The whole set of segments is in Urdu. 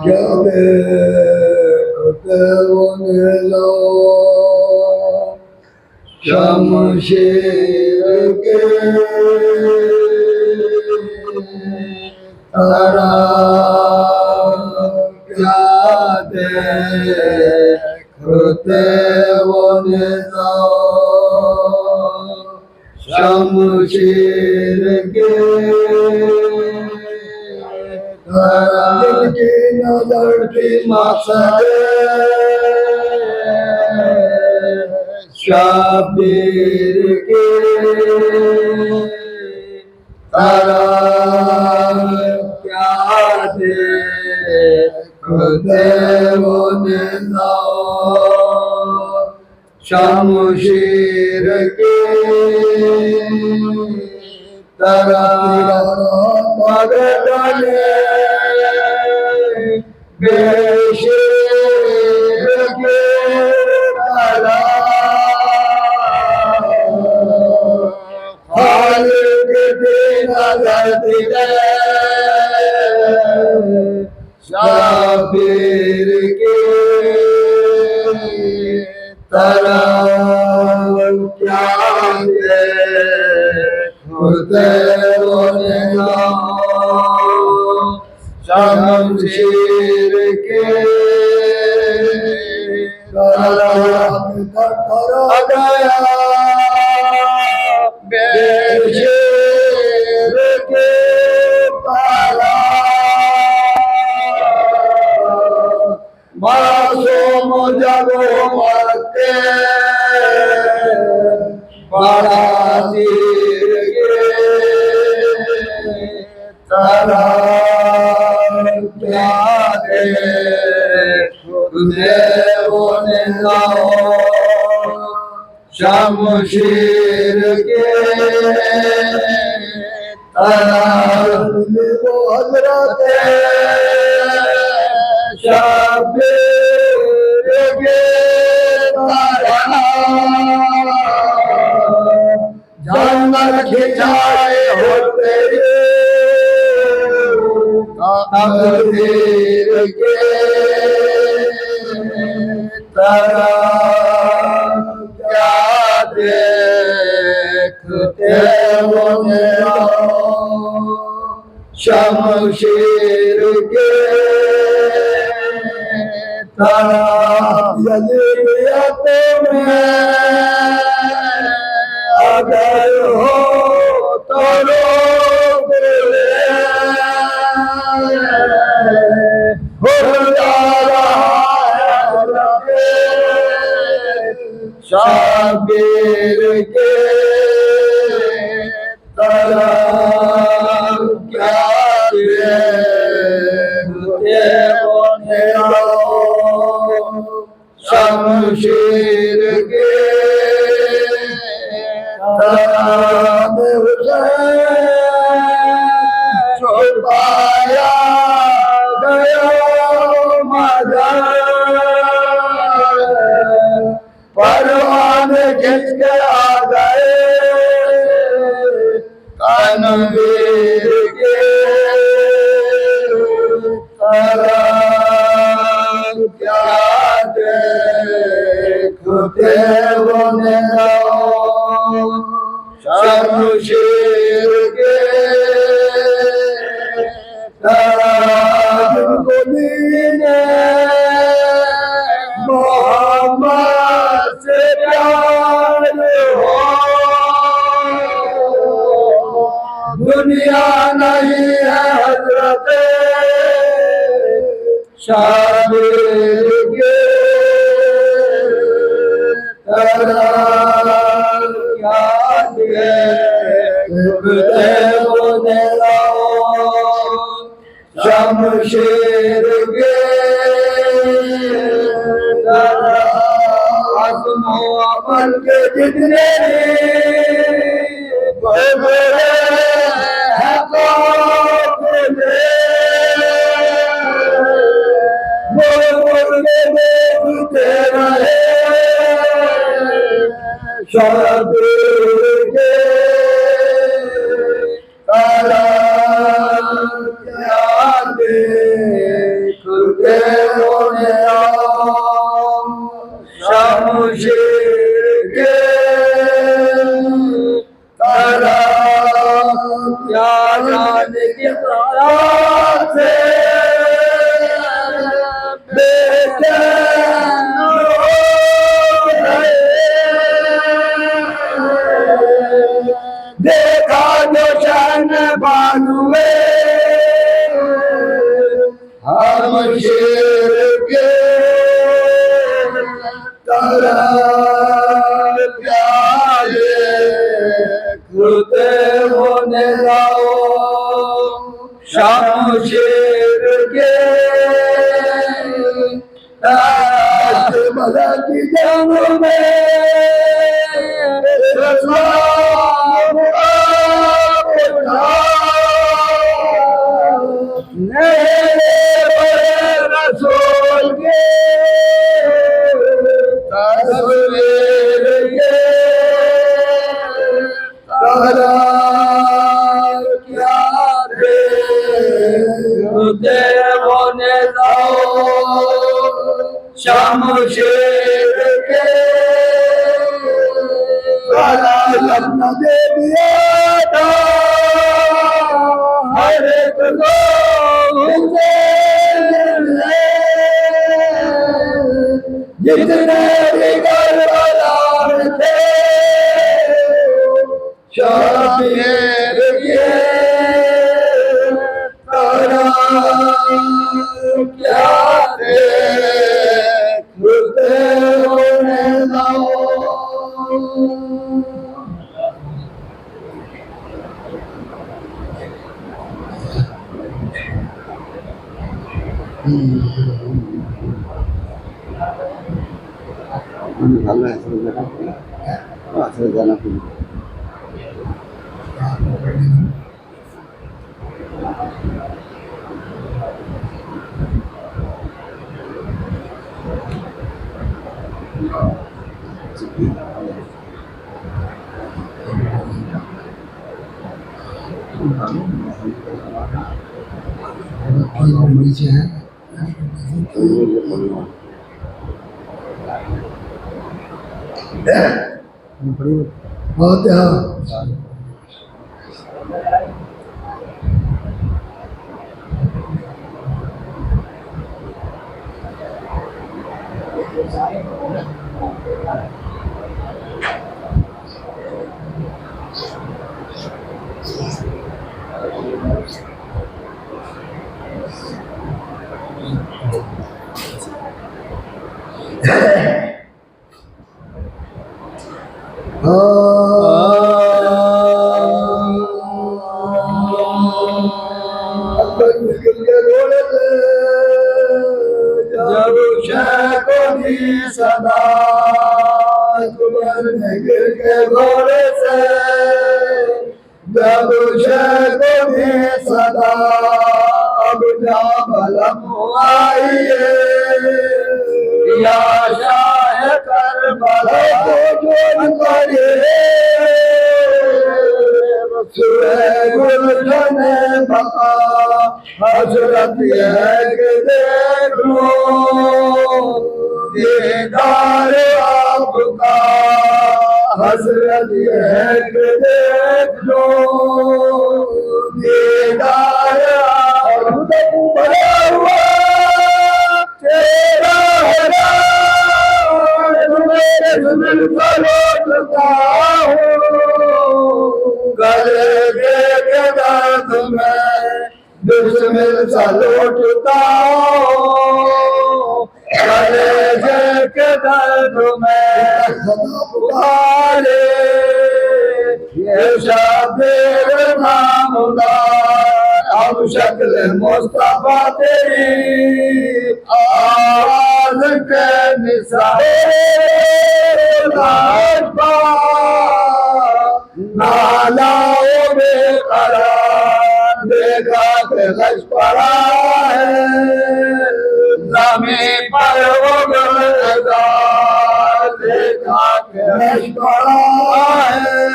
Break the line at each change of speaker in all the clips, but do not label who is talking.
جب لو شمشیر کے تارا کیا دیکھتے وہ نظام شمشیر کے دل کی نظر کی مقصد شبیر کے تارا کیا دیکھتے وہ نظام شمشیر کے تارا مگدلے بے شیر کے تارا خالق کی نظر دلے شبیر کے تارا کیا دیکھتے وہ نظام شمشیر کے تارا گیا بے شیر کے تارا معصوم جب مرتے بڑا تیر کے تارا کیا دیکھتے وہ نظام شمشیر کے تارا وہ حضرت شبیر کے تارا جانور کھچائے ہوتے تقدیر کے تارا کیا دیکھتے وہ نظام شمشیر کے تارا یزیدیت میں اگر ہو تو روک لے ہو جا رہا ہے شبیر کے تارا کیا دیکھتے وہ نظام شمشیر کے تارا حسین چھپایا گیا مدر پروان کھنچ کے آ گئے کنویر کے تارا کیا دیکھتے وہ نظام شمشیر کے تارا کو دینے محمد سے پیار ہو دنیا نہیں ہے حضرت شبیر کے تارا کیا دیکھتے وہ نظام شمشیر کے تارا عزم و عمل کے جتنے بڑے ہیں قافلے دیکھتے رہے شبیر کے تارا کیا دیکھتے کیا جانے کس رات سے بے چین ہو گئے دیکھا جو شان بانوے ہم شیر کے طرح پیارے کھلتے ہونے لاؤ شام شیر کے بلا کی جنگ میں اسلام آپ رسول کے تصویر کے قرار کیا دے ہونے لاؤ شام شیر کے لگنا دے دیا تھا ہر ایک کو جتنے بھی کربلا تھے شبیر کے قرار کیا تھے کھلتے ہونے لاؤ نیچے ہے فاتحہ جب شیخ بھی صدا گر کے گھوڑے سے جب شیخ بھی صدا اب جا بلم آئیے یا شاہ کربلا کو جوڑ کریے سورہ گلشن بقا حضرت ایک دیکھ لو دیدار آپ کا حضرت ایک دیکھ لو دیدار آپ بڑا ہوا تیرا میرے دل کا لوٹتا ہوں گلے کے درد میں بسمل سا لوٹتا ہوں گلے کے درد میں پکارے یہ شبیر نامدار اب شکل مصطفیٰ تیری آواز کے نثار نالاؤں بے قرار دیکھا کہ غش پڑا ہے زمین پر وہ گلزار دیکھا کہ غش پڑا ہے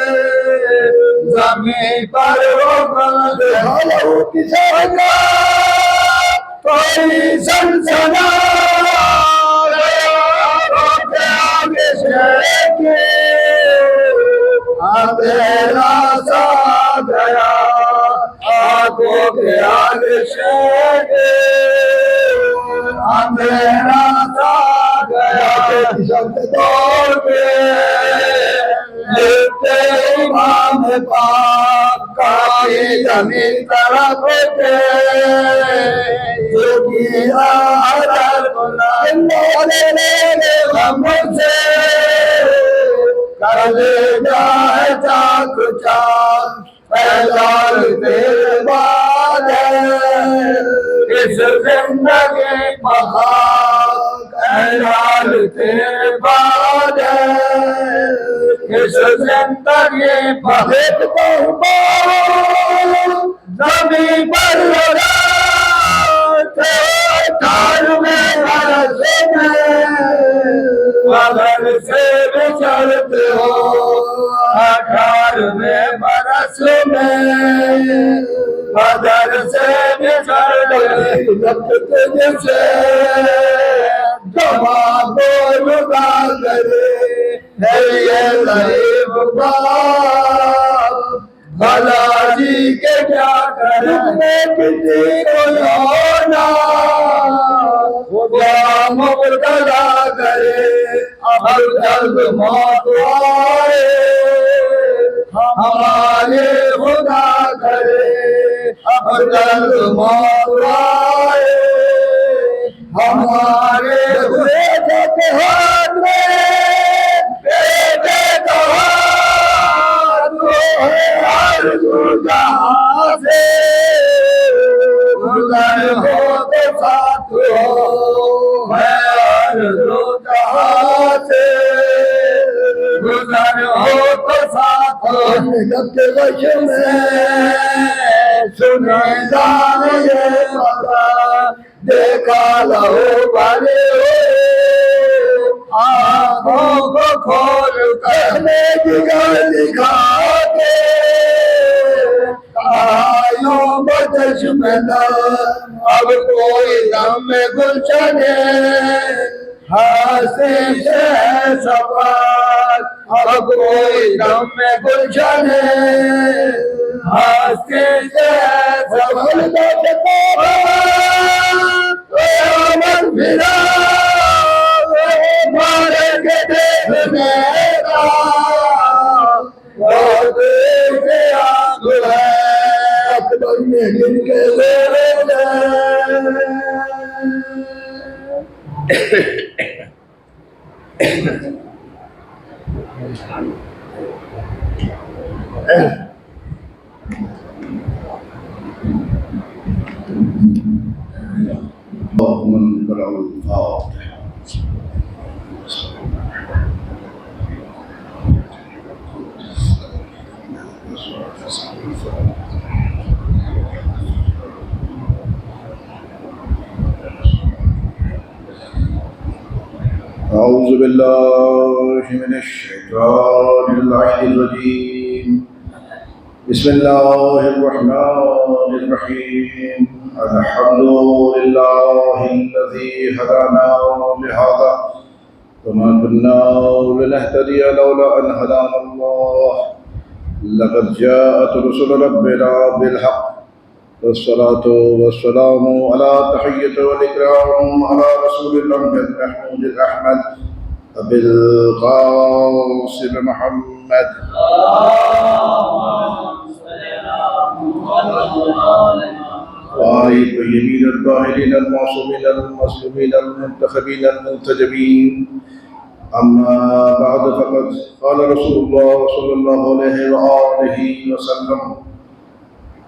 زمین پر وہ گلزار کسی کا کوئی سنسنا تیرا سا گیا آنکھوں کے آگے شیخے اندھیرا سا گیا شب دوڑ کے لکھتے امام پاک کافی زمین طرف کے جو گیا حضر بلند لے غم سے کر لے جائے چاک چاک پیدال تیرے بعد ہے اس زندگی بخاک پیدال تیرے بعد ہے اس زندگی بخاک زمین پر لگا تھار میں برس میں مگر سے بچھڑتے ہو 18ویں برس میں مگر سے بچھڑتے جب تجھ سے جواب لگا کرے ہے یہ ضعیف بات بھلا جی کے کیا کرے کسی کو ہونا خدا مبتلا کرے اب جلد موت آئے ہمارے خدا کرے اب جلد موت آئے ہمارے خدا کے ہاتھ میں بیٹے کا ہاتھ ہے آرزو جہاں سے گزر ہو تو ساتھ ہو ہے آرزو جہاں سے گزر ہو تو ساتھ ہو جب کے وش میں سنے جانے یہ پتا دیکھا لہو بھرے ہوئے آنکھوں کو کھول کر جگر دکھا کے آئیوں بچش میں اب کوئی دم میں گلشن ہنسی سے سوال اب کوئی دم میں گلشن ہنسی سے سوال من بھرا مارے کے دیکھ میرا وہ دیکھ آنکھ ہے اکبر میں گر کے لے
اللهم بلغ الفاتحة أعوذ بالله من الشيطان اللعين الرجيم بسم الله الرحمن الرحيم الحمد لله الذي هدانا لهذا وما كنا لنهتدي لولا أن هدانا الله لقد جاءت رسل ربنا بالحق والصلاة والسلام على تحية والإكرام على رسول الأمجد محمود الأحمد أبي القاسم محمد وآل الطيبين الطاهرين المعصومين المظلومين المنتخبين المنتجبين أما بعد فقد قال رسول الله صلى الله عليه وآله وسلم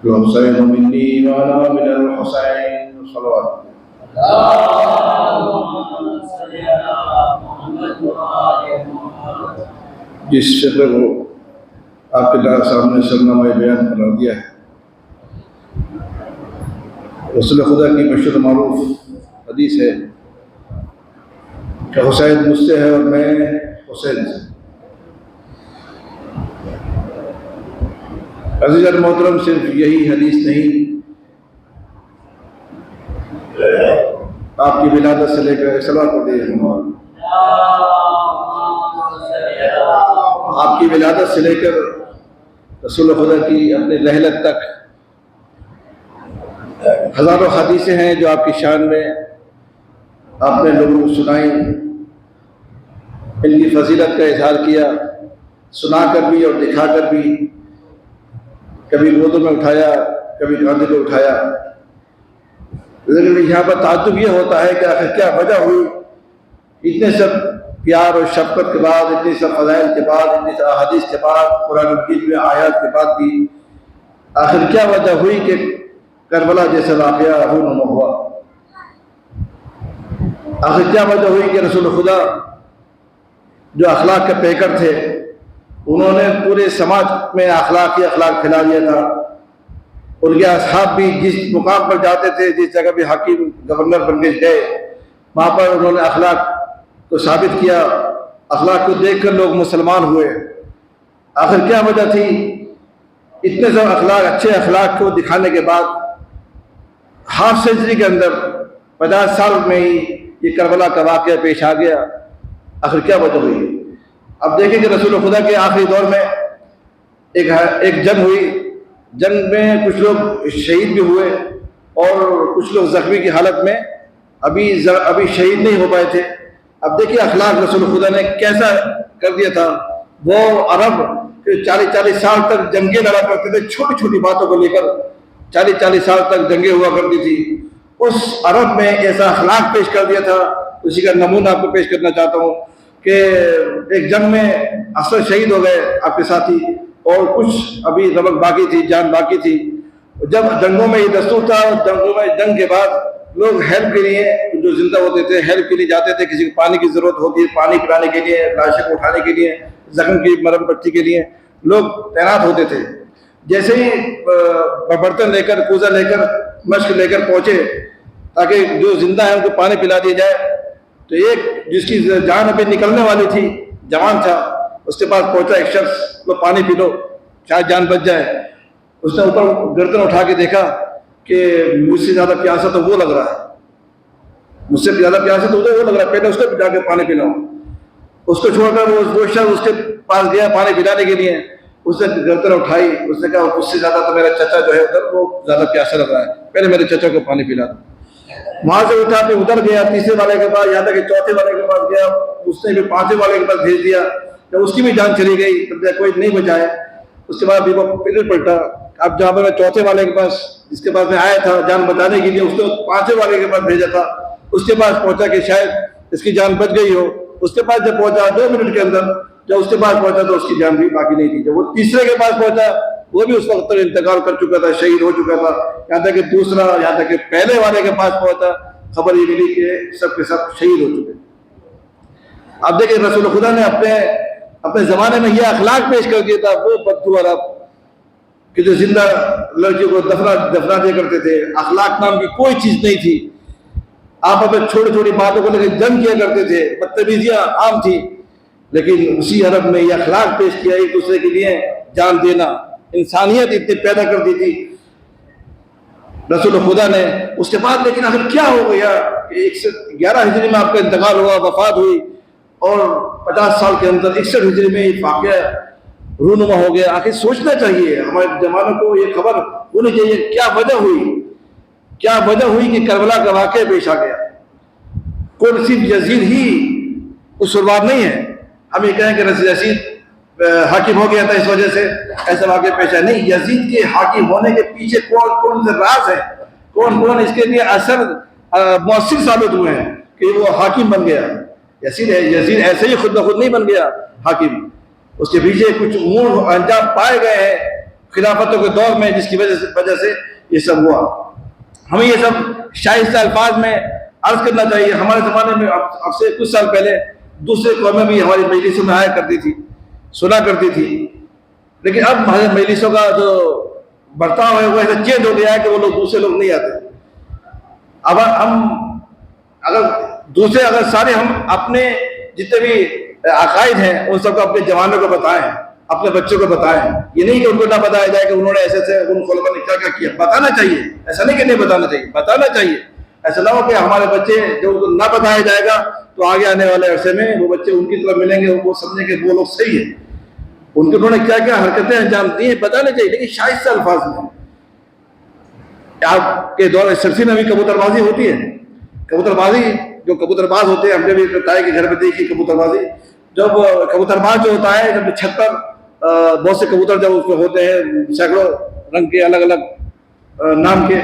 الحسين مني وأنا من الحسين صلوات جس فقہ کو آپ کے سامنے سرنامہ بیان کرا دیا ہے رسول خدا کی مشہور معروف حدیث ہے کہ حسین مجھ سے ہے اور میں حسین سے. عزیز محترم صرف یہی حدیث نہیں، آپ کی ولادت سے لے کر صلوات آپ کی ولادت سے لے کر رسول خدا کی اپنے رحلت تک ہزاروں حدیثیں ہیں جو آپ کی شان میں آپ نے لوگوں کو سنائیں، ان کی فضیلت کا اظہار کیا، سنا کر بھی اور دکھا کر بھی، کبھی گودوں میں اٹھایا، کبھی کاندھے پہ اٹھایا۔ لیکن یہاں پر تعجب یہ ہوتا ہے کہ آخر کیا وجہ ہوئی اتنے سب پیار اور شفقت کے بعد، اتنے سب فضائل کے بعد، اتنے سب احادیث کے بعد، قرآن مجید میں آیات کے بعد بھی آخر کیا وجہ ہوئی کہ کربلا جیسا واقعہ رونما ہوا؟ آخر کیا وجہ ہوئی کہ رسول خدا جو اخلاق کے پیکر تھے، انہوں نے پورے سماج میں اخلاق پھیلا دیا تھا۔ ان کے اصحاب بھی جس مقام پر جاتے تھے، جس جگہ بھی حاکم گورنر بن کے گئے، وہاں پر انہوں نے اخلاق کو ثابت کیا، اخلاق کو دیکھ کر لوگ مسلمان ہوئے۔ آخر کیا وجہ تھی؟ اتنے سب اخلاق، اچھے اخلاق کو دکھانے کے بعد ہاف سینچری کے اندر 50 سال میں ہی یہ کربلا کا واقعہ پیش آ گیا۔ آخر کیا وجہ ہوئی؟ اب دیکھیں کہ رسول خدا کے آخری دور میں ایک جنگ ہوئی، جنگ میں کچھ لوگ شہید بھی ہوئے اور کچھ لوگ زخمی کی حالت میں ابھی شہید نہیں ہو پائے تھے۔ اب دیکھیے اخلاق رسول خدا نے کیسا کر دیا تھا۔ وہ عرب 40 سال تک جنگیں لڑا کرتے تھے، چھوٹی چھوٹی باتوں کو لے کر 40 سال تک جنگیں ہوا کرتی تھی۔ اس عرب میں ایسا اخلاق پیش کر دیا تھا، اسی کا نمونہ آپ کو پیش کرنا چاہتا ہوں کہ ایک جنگ میں اکثر شہید ہو گئے آپ کے ساتھی، اور کچھ ابھی رمق باقی تھی، جان باقی تھی۔ جب جنگوں میں یہ دستور تھا، جنگ کے بعد لوگ ہیلپ کے لیے، جو زندہ ہوتے تھے ہیلپ کے لیے جاتے تھے، کسی کو پانی کی ضرورت ہوتی ہے پانی پلانے کے لیے، لاشوں کو اٹھانے کے لیے، زخم کی مرہم پٹی کے لیے لوگ تعینات ہوتے تھے۔ جیسے ہی برتن لے کر، کوزہ لے کر، مشق لے کر پہنچے تاکہ جو زندہ ہے ان کو پانی پلا دیا جائے، تو ایک جس کی جان ابھی نکلنے والی تھی، جوان تھا، اس کے پاس پہنچا ایک شخص، وہ پانی پی لو شاید جان بچ جائے۔ اس نے اوپر گردن اٹھا کے دیکھا کہ مجھ سے زیادہ پیاسا تو وہ لگ رہا ہے، مجھ سے زیادہ پیاسا تو وہ لگ رہا ہے، پہلے اس کو جا کے پانی پلاؤ۔ اس کو چھوڑ کر وہ شخص اس کے پاس گیا پانی پلانے کے لیے، اس نے گردن اٹھائی، اس نے کہا مجھ سے زیادہ تو میرا چچا جو ہے ادھر وہ زیادہ پیاسا لگ رہا ہے، پہلے میرے چچا کو پانی پلا دو۔ وہاں سے اٹھا کے ادھر گیا، تیسرے والے کے پاس، یہاں تک کہ چوتھے والے کے پاس گیا، اس نے بھی پانچویں والے کے پاس بھیج دیا۔ جب اس کی بھی جان چلی گئی تب تک کوئی نہیں بچائے، اس کے بعد بھی وہ پھر پلٹا۔ اب جہاں پر میں چوتھے والے کے پاس، جس کے پاس میں آیا تھا جان بچانے کے لیے، اس نے پانچویں والے کے پاس بھیجا تھا، اس کے پاس پہنچا کہ شاید اس کی جان بچ گئی ہو۔ اس کے پاس جب پہنچا 2 منٹ کے اندر، جب اس کے پاس پہنچا تو اس کی جان بھی باقی نہیں تھی۔ جب وہ تیسرے کے پاس پہنچا، وہ بھی اس وقت تک انتقال کر چکا تھا، شہید ہو چکا تھا۔ یہاں تک کہ دوسرا، یہاں تک کہ پہلے والے کے پاس پہنچا، خبر یہ ملی کہ سب کے سب شہید ہو چکے۔ اب دیکھیں رسول خدا نے اپنے زمانے میں یہ اخلاق پیش کر دیا تھا، وہ بدو عرب کہ جو زندہ لڑکیوں کو دفنا دیا کرتے تھے، اخلاق نام کی کوئی چیز نہیں تھی۔ آپ اپنے چھوٹی چھوٹی باتوں کو لے کے جنگ کیا کرتے تھے، بدتمیزیاں عام تھی، لیکن اسی عرب میں یہ اخلاق پیش کیا، ایک دوسرے کے لیے جان دینا، انسانیت اتنی پیدا کر دی تھی رسول خدا نے۔ اس کے بعد لیکن آخر کیا ہو گیا کہ 11 ہجری میں آپ کا انتقال ہوا، وفات ہوئی، اور 50 سال کے اندر 61 ہجری میں یہ واقعہ رونما ہو گیا۔ آخر سوچنا چاہیے، ہمارے زمانے کو یہ خبر ہونی چاہیے کیا وجہ ہوئی کہ کربلا کا واقعہ پیش آ گیا۔ کون صرف یزید ہی قصوروار نہیں ہے، ہم یہ کہیں کہ یزید حاکم ہو گیا تھا اس وجہ سے ایسا واقعہ پیش آیا، نہیں، یزید کے حاکم ہونے کے پیچھے کون سے راز ہیں، کون اس کے لیے مؤثر ثابت ہوئے ہیں کہ وہ حاکم بن گیا۔ یزید ایسے ہی خود بخود نہیں بن گیا حاکم، اس کے پیچھے کچھ امور انجام پائے گئے ہیں خلافتوں کے دور میں، جس کی وجہ سے یہ سب ہوا۔ ہمیں یہ سب شائستہ الفاظ میں عرض کرنا چاہیے۔ ہمارے زمانے میں اب سے کچھ سال پہلے دوسرے قومیں بھی ہماری مجلسوں میں آیا کرتی تھی، سنا کرتی تھی، لیکن اب ہمارے مجلسوں کا جو برتاؤ ہے وہ ایسا چینج ہو گیا ہے کہ وہ لوگ دوسرے لوگ نہیں آتے۔ اب ہم اگر سارے ہم اپنے جتنے بھی عقائد ہیں ان سب کو اپنے جوانوں کو بتائیں، اپنے بچوں کو بتائیں، یہ نہیں کہ ان کو نہ بتایا جائے کہ انہوں نے ایسے ان خلفاء نے کیا کیا، بتانا چاہیے۔ ایسا نہیں کہ نہیں بتانا چاہیے، بتانا چاہیے۔ ایسا نہ ہو کہ ہمارے بچے جو نہ بتایا جائے گا تو آگے آنے والے عرصے میں وہ بچے ان کی طرف ملیں گے، وہ سمجھیں کہ وہ لوگ صحیح ہیں، انہوں نے کیا کیا حرکتیں انجام دی ہیں، بتانا چاہیے، لیکن شائستہ الفاظ میں۔ آپ کے دور سرسی میں بھی کبوتر بازی ہوتی ہے. کبوتر بازی جو کبوتر باز ہوتے ہیں, ہم نے بھی تائی کے گھر میں دیکھی کبوتر بازی. جب کبوتر باز جو ہوتا ہے, جب چھت پر بہت سے کبوتر جب اس میں ہوتے ہیں سینکڑوں رنگ کے الگ الگ نام کے,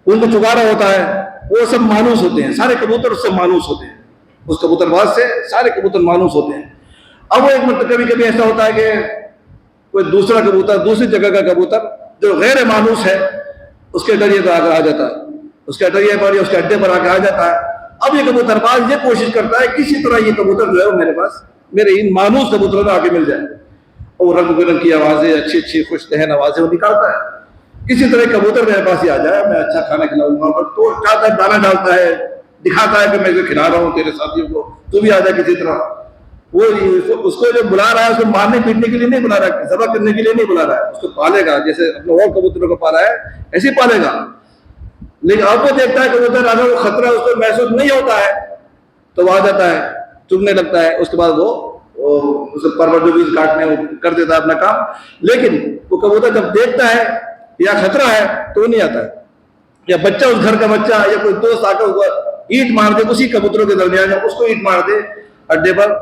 ان کو چگا رہا ہوتا ہے, وہ سب مانوس ہوتے ہیں, سارے کبوتر اس سے مانوس ہوتے ہیں, اس کبوتر باز سے سارے کبوتر مانوس ہوتے ہیں. اب وہ ایک مرتبہ کبھی کبھی ایسا ہوتا ہے کہ کوئی دوسرا کبوتر دوسری جگہ کا کبوتر جو غیر مانوس ہے اس کے ذریعے پر آ جاتا ہے, اس کے ذریعے پر یا اس کے اڈے پر آ کے آ جاتا ہے. اب یہ کبوتر باز یہ کوشش کرتا ہے کسی طرح یہ کبوتر جو ہے وہ میرے پاس میرے ان مانوس کبوتروں میں آ کے مل جائے, اور رنگ برنگ کی آوازیں اچھی اچھی خوش تہن آوازیں وہ نکالتا ہے. کسی طرح کبوتر میرے پاس ہی آ جائے, میں اچھا کھانا کھلاؤں گا, تو چاہتا ہے دانا ڈالتا ہے, دکھاتا ہے کہ میں اسے کھلا رہا ہوں تیرے ساتھیوں کو, تو بھی آ جائے کسی طرح. وہ اس کو جو بلا رہا ہے اس کو مارنے پیٹنے کے لیے نہیں بلا رہا ہے, ذبح کرنے کے لیے نہیں بلا رہا ہے, اس کو پالے گا جیسے اپنے اور کبوتروں کو پالا ہے ایسے ہی پالے گا. لیکن اب وہ دیکھتا ہے کبوتر اگر وہ خطرہ اس کو محسوس نہیں ہوتا ہے تو وہ آ جاتا ہے, چگنے لگتا ہے, اس کے بعد وہ اسے پرور جو بیج کاٹنے وہ کر دیتا ہے اپنا کام. لیکن وہ کبوتر جب دیکھتا ہے یا خطرہ ہے تو وہ نہیں آتا ہے, یا بچہ اس گھر کا بچہ یا کوئی دوست آ کر اینٹ مار دے اسی کبوتروں کے درمیان, اس کو اینٹ مار دے اڈے پر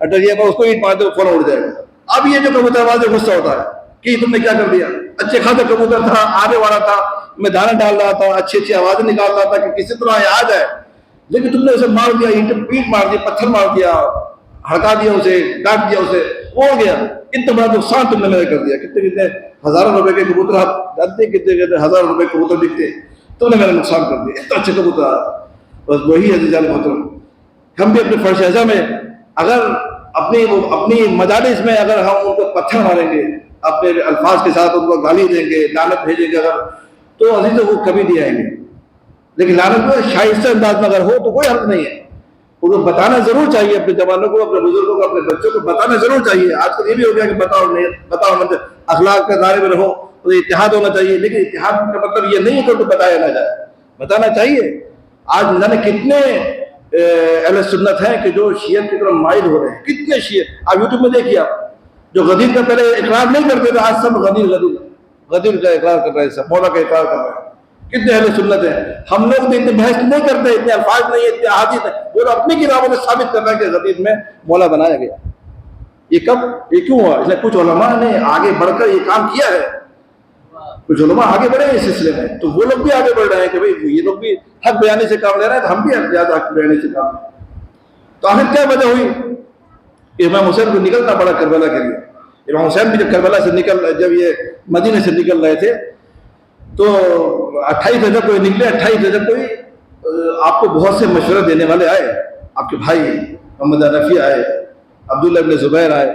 اس کو اینٹ مار دے, وہ فوراً اڑ جائے گا. اب یہ جو کبوتر باز غصہ ہوتا ہے کہ تم نے کیا کر دیا, اچھے خاصا کبوتر تھا, آنے والا تھا, میں دانا ڈال رہا تھا, اچھی اچھی آوازیں نکال رہا تھا کہ کسی طرح یہ آ جائے, لیکن تم نے اسے مار دیا, اینٹ مار دیا, پتھر مار دیا, ہڑکا دیا اسے, ڈانٹ دیا اسے, وہ ہو گیا. اتنا بڑا نقصان تم نے میرے کر دیا. کتنے کتنے ہزاروں روپے کے کبوتر آپ جانتے ہیں, کتنے کتنے ہزاروں روپے کے کبوتر بکتے, تم نے میرا نقصان کر دیا. اتنا اچھے کبوتر. بس وہی عزیزان محترم, ہم بھی اپنے فرش اعظم میں اگر اپنی مجالس میں اگر ہم ان کو پتھر ماریں گے, اپنے الفاظ کے ساتھ ان کو گالی دیں گے, لعنت بھیجیں گے اگر, تو عزیز وہ کبھی نہیں آئیں گے. لیکن لعنت کو شائستہ انداز میں اگر ہو تو کوئی حرف نہیں ہے. ان کو بتانا ضرور چاہیے, اپنے جوانوں کو, اپنے بزرگوں کو, اپنے بچوں کو بتانا ضرور چاہیے. آج کل یہ بھی ہو گیا کہ بتاؤ مت, اخلاق کے دائرے میں رہو, تو اتحاد ہونا چاہیے. لیکن اتحاد کا مطلب یہ نہیں ہے کہ ان کو بتایا نہ جائے, بتانا چاہیے. آج نہ جانے کتنے اہل سنت ہیں کہ جو شیعہ کی طرف مائل ہو رہے ہیں, کتنے شیعہ. آپ یوٹیوب میں دیکھیے, آپ جو غدیر کا پہلے اقرار نہیں کرتے تھے, آج سب غدیر کا اقرار کر رہے ہیں, سب مولا کا اقرار کر رہے ہیں. کتنے اہل سنت ہیں. ہم لوگ بھی اتنے بحث نہیں کرتے, اتنے الفاظ نہیں, اتنے احادیث نہیں, وہ اپنی کتابوں میں ثابت کر رہے ہیں کہ غدیر میں مولا بنایا گیا. یہ کب, یہ کیوں ہوا؟ اس لیے کچھ علماء نے آگے بڑھ کر یہ کام کیا ہے. کچھ علماء آگے بڑھے ہیں اس سلسلے میں, تو وہ لوگ بھی آگے بڑھ رہے ہیں کہ بھائی یہ لوگ بھی حق بیانی سے کام لے رہے ہیں, تو ہم بھی زیادہ حق بیانی سے کام لیں. تو آخر کیا وجہ ہوئی کہ امام حسین کو نکلنا پڑا کربلا کے لیے. امام حسین بھی جب کربلا سے جب یہ مدینے سے نکل رہے تھے تو 28 رجب کو نکلے. 28 رجب کو آپ کو بہت سے مشورہ دینے والے آئے, آپ کے بھائی محمد حنفی آئے, عبداللہ ابن زبیر آئے,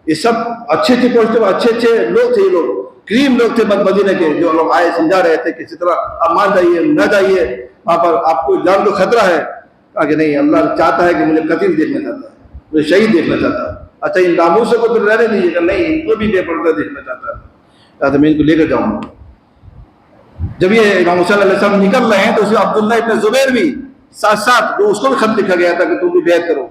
یہ سب اچھے پوچھتے, اچھے لوگ تھے, یہ لوگ کریم لوگ تھے مدینے کے, جو لوگ آئے سمجھا رہے تھے کسی طرح آپ مان جائیے, نہ جائیے وہاں پر, آپ کو جان کو خطرہ ہے. کہا کہ نہیں, اللہ چاہتا ہے کہ مجھے قتل دیکھنا چاہتا ہے, مجھے شہید دیکھنا چاہتا ہے. اچھا ان ناموسوں کو پھر رہنے دیجیے گا, نہیں ان کو بھی بے پردہ دیکھنا چاہتا ہے. کہا تو میں ان کو لے کر جاؤں گا. جب یہ امام حسین علیہ السلام نکل رہے ہیں تو اسے عبداللہ ابن زبیر بھی ساتھ ساتھ, جو اس کو بھی خط لکھا گیا تھا کہ تم بھی بیعت کرو.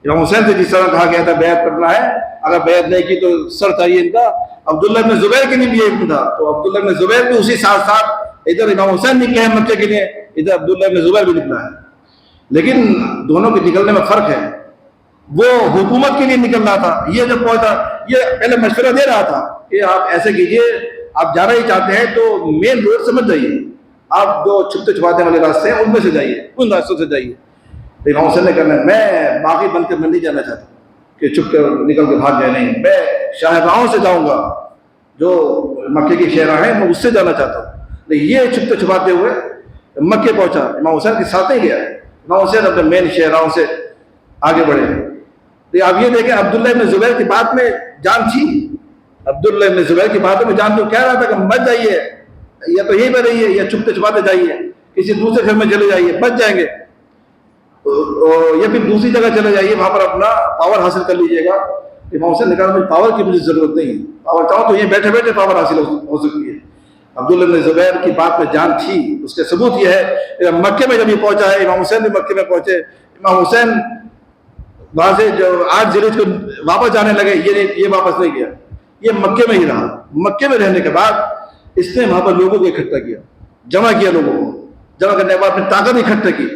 امام حسین سے جس طرح کہا گیا تھا بیعت کرنا ہے, اگر بیعت نہیں کی تو سر چاہیے ان کا. عبداللہ ابن زبیر کے لیے بھی یہ تھا, تو عبداللہ ابن زبیر بھی اسی ساتھ ساتھ ادھر امام حسین نکلے ہیں مکے کے لیے, ادھر عبداللہ ابن زبیر بھی نکلا ہے. لیکن دونوں کے نکلنے میں فرق ہے. وہ حکومت کے لیے نکل رہا تھا, یہ جب پہنچا یہ پہلے مشورہ دے رہا تھا کہ آپ ایسے کیجئے, آپ جانا ہی چاہتے ہیں تو مین روڈ سمجھ جائیے, آپ جو چھپتے چھپاتے والے راستے ہیں ان میں سے جائیے, ان راستوں سے جائیے. امام حسین نے کہا میں باغی بن کر میں نہیں جانا چاہتا کہ چھپ کر نکل کے بھاگ گئے, نہیں, میں شاہراہوں سے جاؤں گا, جو مکے کی شہراہ ہیں میں اس سے جانا چاہتا ہوں. لیکن یہ چھپتے چھپاتے ہوئے مکے پہنچا, امام حسین کے ساتھ ہی گیا. امام حسین اپنے مین شہراہوں سے آگے بڑھے. تو آپ یہ دیکھیں عبداللہ ابن زبیر کی بات میں جان تھی, عبداللہ ابن زبیر کی باتوں میں جان تو کہہ رہا تھا کہ مت جائیے, یا تو یہیں پہ رہیے یا چھپتے چھپاتے جائیے, کسی دوسرے گھر میں چلے جائیے, بچ جائیں گے, یا پھر دوسری جگہ چلے جائیے, وہاں پر اپنا پاور حاصل کر لیجیے گا. امام حسین نے کہا مجھے پاور کی مجھے ضرورت نہیں ہے, پاور چاہو تو یہ بیٹھے بیٹھے پاور حاصل ہو سکتی ہے. عبداللہ بن زبیر کی بات میں جان تھی. اس کے ثبوت یہ ہے, مکے میں جب یہ پہنچا ہے, امام حسین بھی مکے میں پہنچے, امام حسین وہاں سے جو 8 ذیلحجہ کو واپس جانے لگے, یہ واپس نہیں گیا, یہ مکے میں ہی رہا. مکے میں رہنے کے بعد اس نے وہاں پر لوگوں کو اکٹھا کیا, جمع کیا لوگوں کو, جمع کرنے کے بعد اپنی طاقت اکٹھا کی.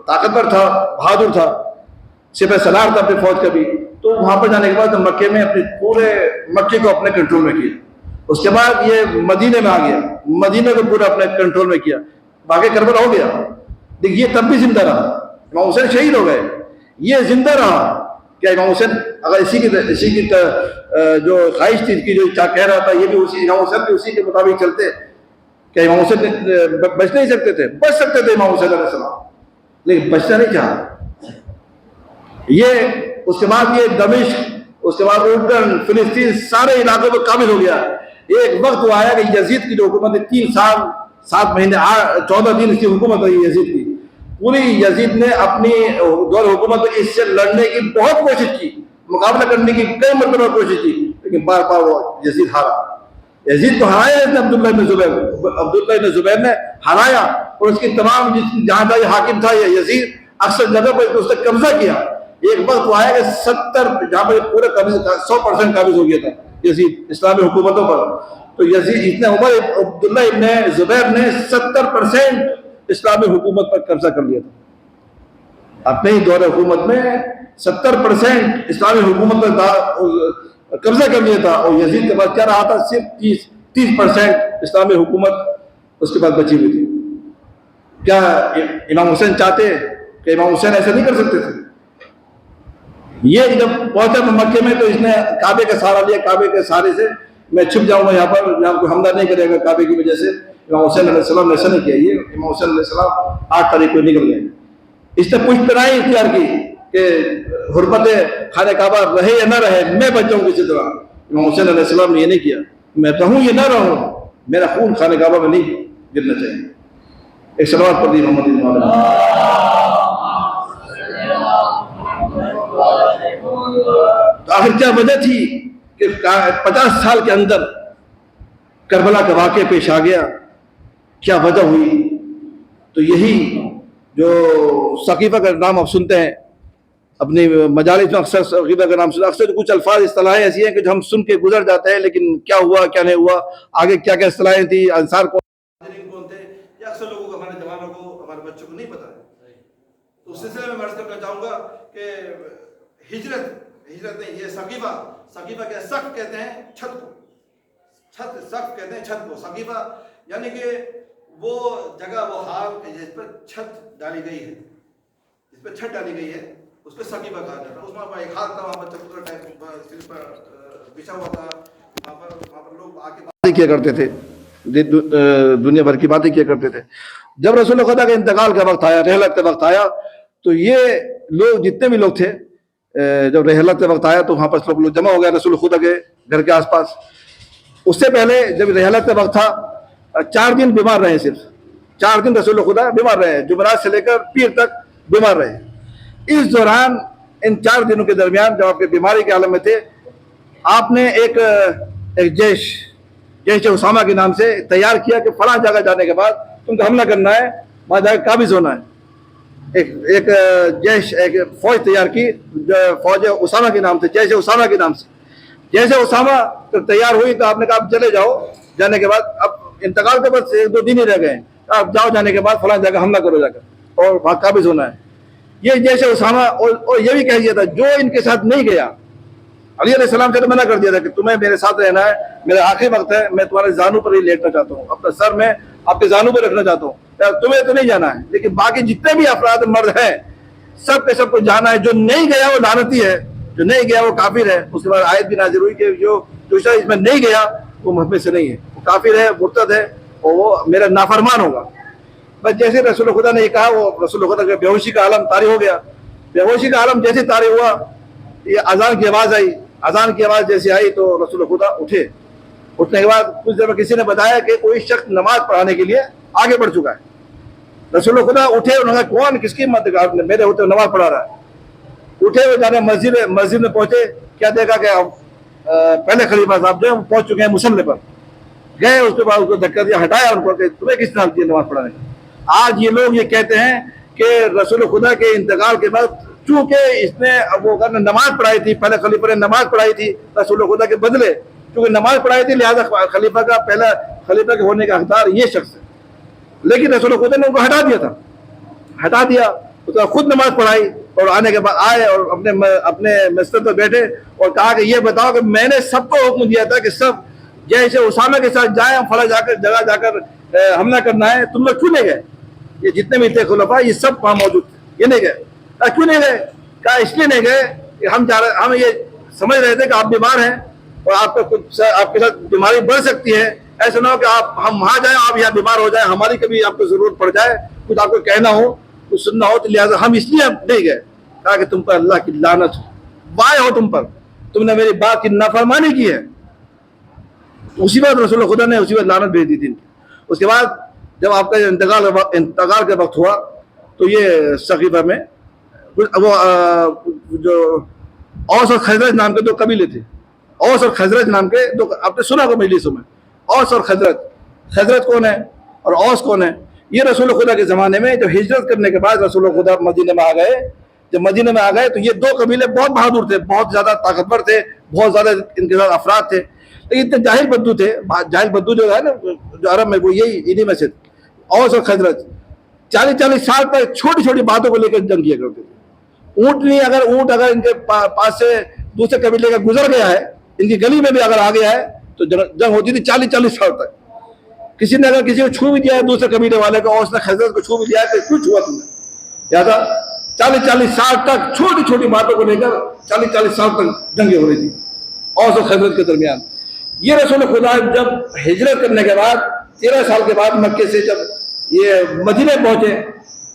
طاقتور تھا, بہادر تھا, سپہ سالار تھا اپنی فوج کا بھی. تو وہاں پر جانے کے بعد مکے میں اپنے پورے مکے کو اپنے کنٹرول میں کیا. اس کے بعد یہ مدینے میں آ گیا, مدینے کو پورا اپنے کنٹرول میں کیا. باقی کربلا ہو گیا. دیکھیے تب بھی زندہ رہا. امام حسین شہید ہو گئے, یہ زندہ رہا. کیا امام حسین اگر اسی کی جو خواہش تھی کی جو کہہ رہا تھا, یہ بھی اسی امام حسین بھی اسی کے مطابق چلتے, کہ امام حسین بچ نہیں سکتے تھے؟ بچ سکتے تھے امام حسین علیہ السلام, لیکن بچنا نہیں چاہا. یہ اس کے بعد یہ دمشق, اس کے بعد اردن, فلسطین, سارے علاقوں میں قابل ہو گیا. ایک وقت وہ آیا کہ یزید کی جو حکومت ہے 3 سال 7 مہینے 14 دن اس کی حکومت رہی یزید کی. پوری یزید نے اپنی دور حکومت میں اس سے لڑنے کی بہت کوشش کی, مقابلہ کرنے کی کئی مرتبہ کوشش کی, لیکن بار بار وہ یزید ہارا. یزید کو ہرایا اس نے عبداللہ ابن زبیر نے ہرایا, اور اس کی تمام جہاں تھا یہ حاکم تھا یہ یزید, اکثر جگہ پر اس نے قبضہ کیا. ایک وقت وہ آیا کہ 70 جہاں پر پورے قبض 100% قابض ہو گیا تھا یزید اسلامی حکومتوں پر. تو یزید اتنے عبداللہ ابن زبیر نے 70% اسلامی حکومت پر قبضہ کر لیا تھا. اپنے ہی دور حکومت میں 70% اسلامی حکومت پر قبضہ کر لیا تھا, اور یزید کے بعد کیا رہا تھا, صرف 30% اسلامی حکومت اس کے بعد بچی ہوئی تھی. کیا امام حسین چاہتے کہ امام حسین ایسا نہیں کر سکتے تھے؟ یہ جب پہنچا مکے میں تو اس نے کعبے کا سہارا لیا. کعبے کے سہارے سے میں چھپ جاؤں گا یہاں پر, یہاں کوئی حملہ نہیں کرے گا کعبے کی وجہ سے. امام حسین علیہ السلام نے ایسا نہیں کیا. یہ امام حسین علیہ السلام 8 تاریخ کو نکل گئے. اس نے پشت پناہی اختیار کی کہ حرمت خانہ کعبہ رہے یا نہ رہے, میں بچ جاؤں کسی طرح. امام حسین علیہ السلام نے یہ نہیں کیا, میں رہوں یا نہ رہوں, میرا خون خانہ کعبہ میں نہیں گرنا چاہیے. ایک صلوات پڑھ دی محمد. تو آخر کیا وجہ تھی کہ 50 سال کے اندر کربلا کا واقعہ پیش آ گیا؟ کیا وجہ ہوئی؟ تو یہی جو ثقیفہ کا نام آپ سنتے ہیں اپنی مجالس میں, اکثر ثقیفہ کا نام سنتے ہیں. اکثر کچھ الفاظ اصطلاحیں ایسی ہیں کہ جو ہم سن کے گزر جاتے ہیں, لیکن کیا ہوا کیا نہیں ہوا, آگے کیا کیا اصطلاحیں تھی, انصار کون تھے, یہ اکثر لوگوں کو, ہمارے جوانوں کو, ہمارے بچوں کو نہیں پتا ہے. تو اس سلسلے میں عرض کرنا چاہوں گا کہ ہجرت نہیں, یہ ثقیفہ کے سقف کہتے ہیں چھت کو, سقف کہتے ہیں چھت کو. ثقیفہ یعنی کہ وہ جگہ, وہ حال جس پر چھت ڈالی گئی ہے, جس پر چھت ڈالی گئی ہے اس پہ ثقیفہ کہا جاتا ہے. اس میں ایک حال تھا, وہاں پر چبوترا ٹائپ سر پر بچھا ہوا تھا. وہاں پر لوگ آ کے باتیں کیا کرتے تھے, دنیا بھر کی باتیں کیا کرتے تھے. جب رسول خدا کا انتقال کا وقت آیا, رحلت کا وقت آیا, تو یہ لوگ جتنے بھی لوگ تھے, جب رحلت کا وقت آیا تو وہاں پر لوگ جمع ہو گئے رسول خدا کے گھر کے آس پاس. اس سے پہلے جب رحلت کا وقت تھا 4 دن بیمار رہے, صرف 4 دن رسول خدا بیمار رہے, جمعرات سے لے کر پیر تک بیمار رہے. اس دوران ان 4 دنوں کے درمیان جب آپ کے بیماری کے عالم میں تھے, آپ نے ایک جیش اسامہ کے نام سے تیار کیا کہ فلاں جگہ جانے کے بعد تم کو حملہ کرنا ہے, وہاں جا کے قابض ہونا ہے. ایک فوج تیار کی, فوج اسامہ کے نام سے, جیش اسامہ کے نام سے. جیسے اسامہ تیار ہوئی تو آپ نے کہا آپ چلے جاؤ. جانے کے بعد اب انتقال کے بعد 1-2 دن ہی رہ گئے, آپ جاؤ, جانے کے بعد فلاں جگہ حملہ کرو جا کر, اور وہاں قابض ہونا ہے. یہ جیسے اسامہ, اور یہ بھی کہہ دیا تھا جو ان کے ساتھ نہیں گیا, علی علیہ السلام سے منع کر دیا تھا کہ تمہیں میرے ساتھ رہنا ہے, میرا آخری وقت ہے, میں تمہارے زانو پر ہی لیٹنا چاہتا ہوں, اپنا سر میں آپ کے زانو پر رکھنا چاہتا ہوں, تمہیں تو نہیں جانا ہے. لیکن باقی جتنے بھی افراد مرد ہیں سب کے سب کو جانا ہے. جو نہیں گیا وہ لعنتی ہے, جو نہیں گیا وہ کافر ہے. اس کے بعد آیت بھی نازل ہوئی کہ جو شخص اس میں نہیں گیا وہ محمد سے نہیں ہے, وہ کافر ہے, مرتد ہے, اور وہ میرا نافرمان ہوگا. بس جیسے رسول خدا نے یہ کہا, وہ رسول خدا کا بے ہوشی کا عالم طاری ہو گیا. بے ہوشی کا عالم جیسے طاری ہوا, یہ اذان کی آواز آئی. اذان کی آواز جیسے آئی تو رسول خدا اٹھے. اٹھنے کے بعد کچھ دیر میں کسی نے بتایا کہ کوئی شخص نماز پڑھانے کے لیے آگے بڑھ چکا ہے. رسول خدا اٹھے, انہوں نے کہا کون, کس کی مدد, میرے ہوتے نماز پڑھا رہا ہے. اٹھے ہوئے جانے مسجد میں پہنچے, کیا دیکھا کہ پہلے خلیفہ صاحب جو پہنچ چکے ہیں مصلی پر. گئے, اس کے بعد اس کو دھکا دیا, ہٹایا ان کو کہ تمہیں کس طرح کی نماز پڑھانے کا. آج یہ لوگ یہ کہتے ہیں کہ رسول خدا کے انتقال کے بعد چونکہ اس نے وہ نماز پڑھائی تھی, پہلے خلیفہ نے نماز پڑھائی تھی رسول خدا کے بدلے, چونکہ نماز پڑھائی تھی لہذا خلیفہ کا پہلا خلیفہ کے ہونے کا حقدار یہ شخص ہے. لیکن رسول خدا نے ان کو ہٹا دیا تھا، ہٹا دیا. اس کا خود نماز پڑھائی اور آنے کے بعد آئے اور اپنے مسجد پر بیٹھے اور کہا کہ یہ بتاؤ کہ میں نے سب کو حکم دیا تھا کہ سب جیسے اسامہ کے ساتھ جائیں، فلاں جگہ جا کر حملہ کرنا ہے، تم لوگ کیوں نہیں گئے؟ یہ جتنے بھی تھے خلفاء یہ سب وہاں موجود تھے، یہ نہیں گئے. کہا کیوں نہیں گئے؟ کہا اس لیے نہیں گئے کہ ہم یہ سمجھ رہے تھے کہ آپ بیمار ہیں اور آپ کے ساتھ بیماری بڑھ سکتی ہے. ایسا نہ ہو کہ ہم وہاں جائیں آپ یہاں بیمار ہو جائیں، ہماری کبھی آپ کو ضرورت پڑ جائے، کچھ آپ کو کہنا ہو، کچھ سننا ہو، تو لہٰذا ہم اس لیے نہیں گئے. کہا کہ تم پر اللہ کی لعنت وائے ہو تم پر، تم نے میری بات کی نافرمانی کی ہے. اسی وقت رسول خدا نے اسی وقت لعنت بھیج دی تھی. اس کے بعد جب آپ کا انتقال کا وقت ہوا تو یہ سقیفہ میں وہ جو اوس اور خزرج نام کے دو قبیلے تھے، اوس اور خزرج نام کے دو، آپ نے سنا ہوگا مجلسوں میں، اوس اور خزرج. خزرج کون ہے اور اوس کون ہے؟ یہ رسول خدا کے زمانے میں جو ہجرت کرنے کے بعد رسول خدا مدینے میں آ گئے، جب مدینے میں آ گئے تو یہ دو قبیلے بہت بہادر تھے، بہت زیادہ طاقتور تھے، بہت زیادہ ان کے ساتھ افراد تھے، لیکن اتنے جاہل بدو تھے. جاہل بدو جو ہے نا جو عرب میں، وہ یہی انہی میں سے تھے. اوس اور خزرج 40 سال تک چھوٹی چھوٹی باتوں کو لے کر جنگ کیا کرتے تھے. اونٹ اگر ان کے پاس سے دوسرے قبیلے کا گزر گیا ہے، ان کی گلی میں بھی اگر آ گیا ہے تو جنگ ہوتی تھی 40 سال تک. کسی نے اگر کسی کو چھو بھی دیا ہے دوسرے قبیلے والے کو، اوس نے خزرج کو چھو بھی دیا ہے تو کیوں چھوا تم نے؟ لہٰذا 40 سال تک چھوٹی چھوٹی باتوں کو لے کر 40 سال تک جنگیں ہو رہی تھی اوس اور خزرج کے درمیان. یہ رسول خدا جب ہجرت کرنے کے بعد 13 سال کے بعد مکے سے جب یہ مدینے پہنچے،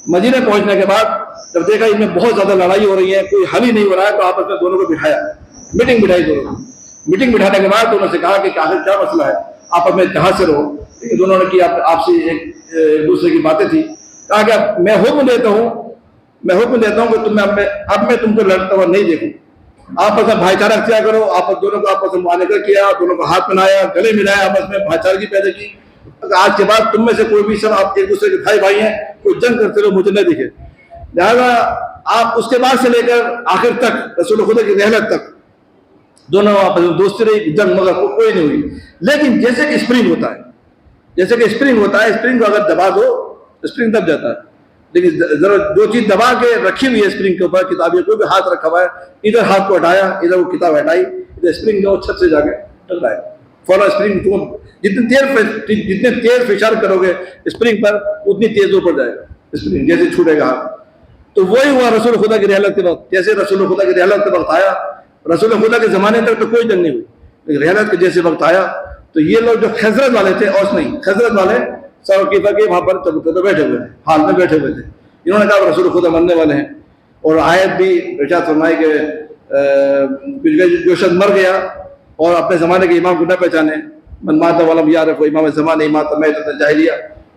مدینے پہنچنے کے بعد جب دیکھا ان میں بہت زیادہ لڑائی ہو رہی ہے، کوئی حل ہی نہیں ہو رہا ہے، تو آپس میں دونوں کو بٹھایا، میٹنگ بٹھائی دونوں. میٹنگ بٹھانے کے بعد دونوں سے کہا کہ آخر کیا مسئلہ ہے، آپ میں اتحاد سے رہو. دونوں نے کی آپ سے ایک دوسرے کی باتیں تھی. کہا کہ میں حکم دیتا ہوں کہ اب میں تم کو لڑتا ہوا نہیں دیکھوں. آپس میں بھائی چارہ اختیار کرو. آپ دونوں کو آپس میں معانقہ کیا، دونوں کو ہاتھ ملایا، گلے ملایا، آپس میں بھائی چارگی پیدا کی. آج کے بعد تم میں سے کوئی بھی سب آپ ایک دوسرے کے بھائی ہیں، کوئی جنگ کرتے رہو، مجھے نہ دکھے. لہٰذا آپ اس کے بعد سے لے کر آخر تک رسول خدا کی رحلت تک دونوں آپس میں دوستی رہی، جنگ مگر کوئی نہیں ہوئی. لیکن جیسے کہ اسپرنگ ہوتا ہے، اسپرنگ کو اگر دبا دو اسپرنگ دب جاتا ہے. لیکن جو چیز دبا کے رکھی ہوئی ہے اسپرنگ کے اوپر، کتابیں کوئی بھی ہاتھ رکھا ہوا ہے، ادھر ہاتھ کو ہٹایا، ادھر وہ کتاب ہٹائی، ادھر اسپرنگ جو چھت سے جا کے ٹکرائے. فوراً اسپرنگ جتنے تیز فشار کرو گے اسپرنگ پر اتنی تیز اوپر جائے گا اسپرنگ، جیسے چھوٹے گا ہاتھ. تو وہی ہوا رسول خدا کی رحلت کے وقت. جیسے رسول خدا کی رحلت کے وقت آیا، رسول خدا کے زمانے تک تو کوئی جنگ نہیں ہوئی، لیکن رحلت کے جیسے وقت آیا تو یہ لوگ جو خزرج والے تھے، اوس نہیں، خزرج والے سقیفہ کے وہاں پر چبوترے بیٹھے ہوئے تھے، حال میں بیٹھے ہوئے تھے. انہوں نے کہا رسول خدا مرنے والے ہیں، اور آیت بھی ارشاد فرمائی کہ جو شخص مر گیا اور اپنے زمانے کے امام کو نہ پہچانے، من مات ولم یعرف امام زمانے مات میتۃ الجاہلیہ،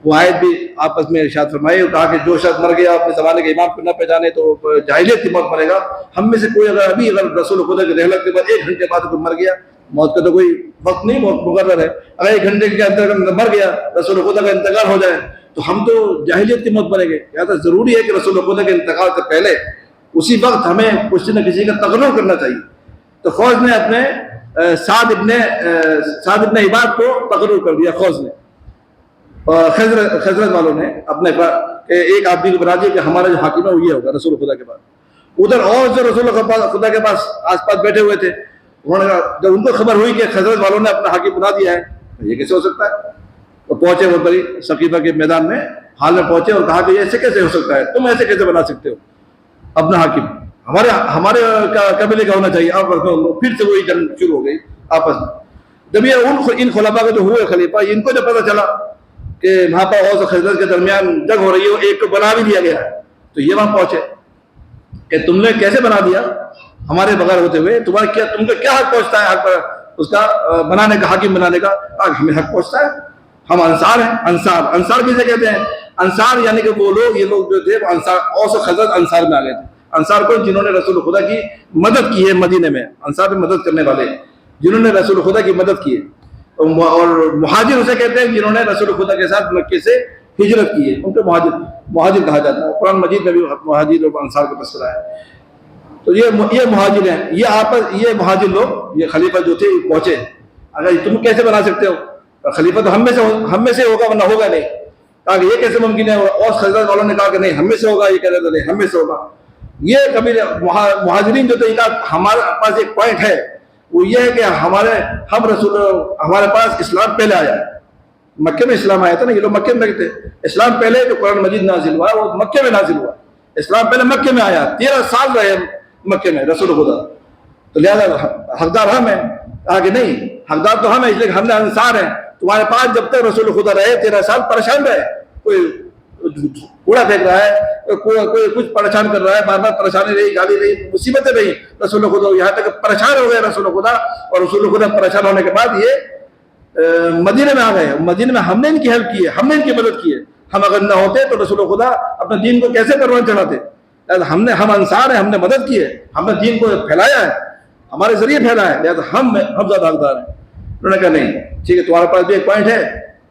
وہ آیت بھی آپس میں ارشاد فرمائی اور کہا کہ جو شخص مر گیا اپنے زمانے کے امام کو نہ پہچانے تو جاہلیت کی موت مرے گا. ہم میں سے کوئی اگر رسول خدا کی رحلت کے بعد 1 گھنٹے بعد کوئی مر گیا، موت کا تو کوئی وقت نہیں مقرر ہے، اگر 1 گھنٹے کے اندر مر گیا، رسول خدا کا انتقال ہو جائے تو ہم تو جاہلیت کی موت مریں گے. لہٰذا ضروری ہے کہ رسول خدا کے انتقال سے پہلے اسی وقت ہمیں کسی نہ کسی کا تقرر کرنا چاہیے. تو فوج نے اپنے سعد ابن عباد کو تقرر کر دیا. فوج نے خزرج والوں نے اپنے ایک آدمی کو بنا دیا کہ ہمارا جو حاکم ہے وہ یہ ہوگا رسول خدا کے بعد. ادھر اور جو رسول خدا کے پاس آس پاس بیٹھے ہوئے تھے، انہوں نے کہا جب ان کو خبر ہوئی کہ خزرج والوں نے اپنا حاکم بنا دیا ہے تو یہ کیسے ہو سکتا ہے. تو پہنچے وہ بڑی سقیفہ کے میدان میں، حال میں پہنچے اور کہا کہ یہ ایسے کیسے ہو سکتا ہے، تم ایسے کیسے بنا سکتے ہو اپنا حاکم، ہمارے قبیلے کا ہونا چاہیے. آپس میں پھر سے وہی جنگ شروع ہو گئی آپس میں. جب یہ ان خلفاء کے جو ہوئے خلیفہ، ان کو جب پتہ چلا کہ وہاں پر اوس اور خزرج کے درمیان جنگ ہو رہی ہے، ایک کو بنا بھی دیا گیا ہے، تو یہ وہاں پہنچے کہ تم نے کیسے بنا دیا ہمارے بغیر ہوتے ہوئے، تم کو کیا حق پہنچتا ہے حق پر اس کا بنانے کا، حاکم بنانے کا؟ ہمیں حق پہنچتا ہے، ہم انصار ہیں. انصار کسے کہتے ہیں؟ انصار یعنی کہ وہ لوگ، یہ لوگ جو تھے وہ انصار، اوس اور خزرج انصار میں آ گئے تھے. انصار کو جنہوں نے رسول خدا کی مدد کی ہے مدینے میں، انصار میں مدد کرنے والے جنہوں نے رسول خدا کی مدد کی ہے. اور مہاجر اسے کہتے ہیں جنہوں نے رسول خدا کے ساتھ مکے سے ہجرت کی ہے، ان کو مہاجر کہا جاتا ہے. قرآن مجید میں بھی مہاجر اور انصار کا تذکرہ ہے. تو یہ مہاجر ہیں، یہ مہاجر لوگ، یہ خلیفہ جو تھے پہنچے. اگر تم کیسے بنا سکتے ہو؟ خلیفہ تو ہم میں سے ہوگا ورنہ ہوگا نہیں. کہا کہ یہ کیسے ممکن ہے؟ اوس خزرج والوں نے کہا کہ نہیں ہم میں سے ہوگا، یہ کہہ رہے تھے نہیں ہم میں سے ہوگا. یہ کبھی مہاجرین جو تھے ہمارے پاس ایک پوائنٹ ہے، وہ یہ ہے کہ ہمارے پاس اسلام پہلے آیا ہے. مکے میں اسلام آیا تھا نا، یہ لوگ مکے میں تھے. اسلام پہلے جو قرآن مجید نازل ہوا وہ مکے میں نازل ہوا. اسلام پہلے مکے میں آیا، 13 سال رہے مکے میں رسول خدا، تو لہٰذا حقدار ہم ہیں. کہا کہ نہیں حقدار تو ہم ہیں، اس لیے ہم نے انصار ہیں. تمہارے پاس جب تک رسول خدا رہے 13 سال پریشان رہے، کوئی کوڑا پھینک رہا ہے، کوئی کچھ پریشان کر رہا ہے، بار بار پریشانی رہی، گالی رہی، مصیبتیں رہی رسول خدا، یہاں تک پریشان ہو گئے رسول خدا. اور رسول خدا پریشان ہونے کے بعد یہ مدینے میں آ گئے. مدینے میں ہم نے ان کی ہیلپ کی ہے، ہم نے ان کی مدد کی ہے. ہم اگر نہ ہوتے تو رسول خدا اپنے دین کو کیسے پروان چڑھاتے؟ ہم انصار ہیں، ہم نے مدد کی ہے، ہم نے دین کو پھیلایا ہے، ہمارے ذریعے پھیلایا ہے، لہٰذا ہم زیادہ حقدار ہیں. انہوں نے کہا نہیں ٹھیک ہے، تمہارے پاس بھی ایک پوائنٹ ہے،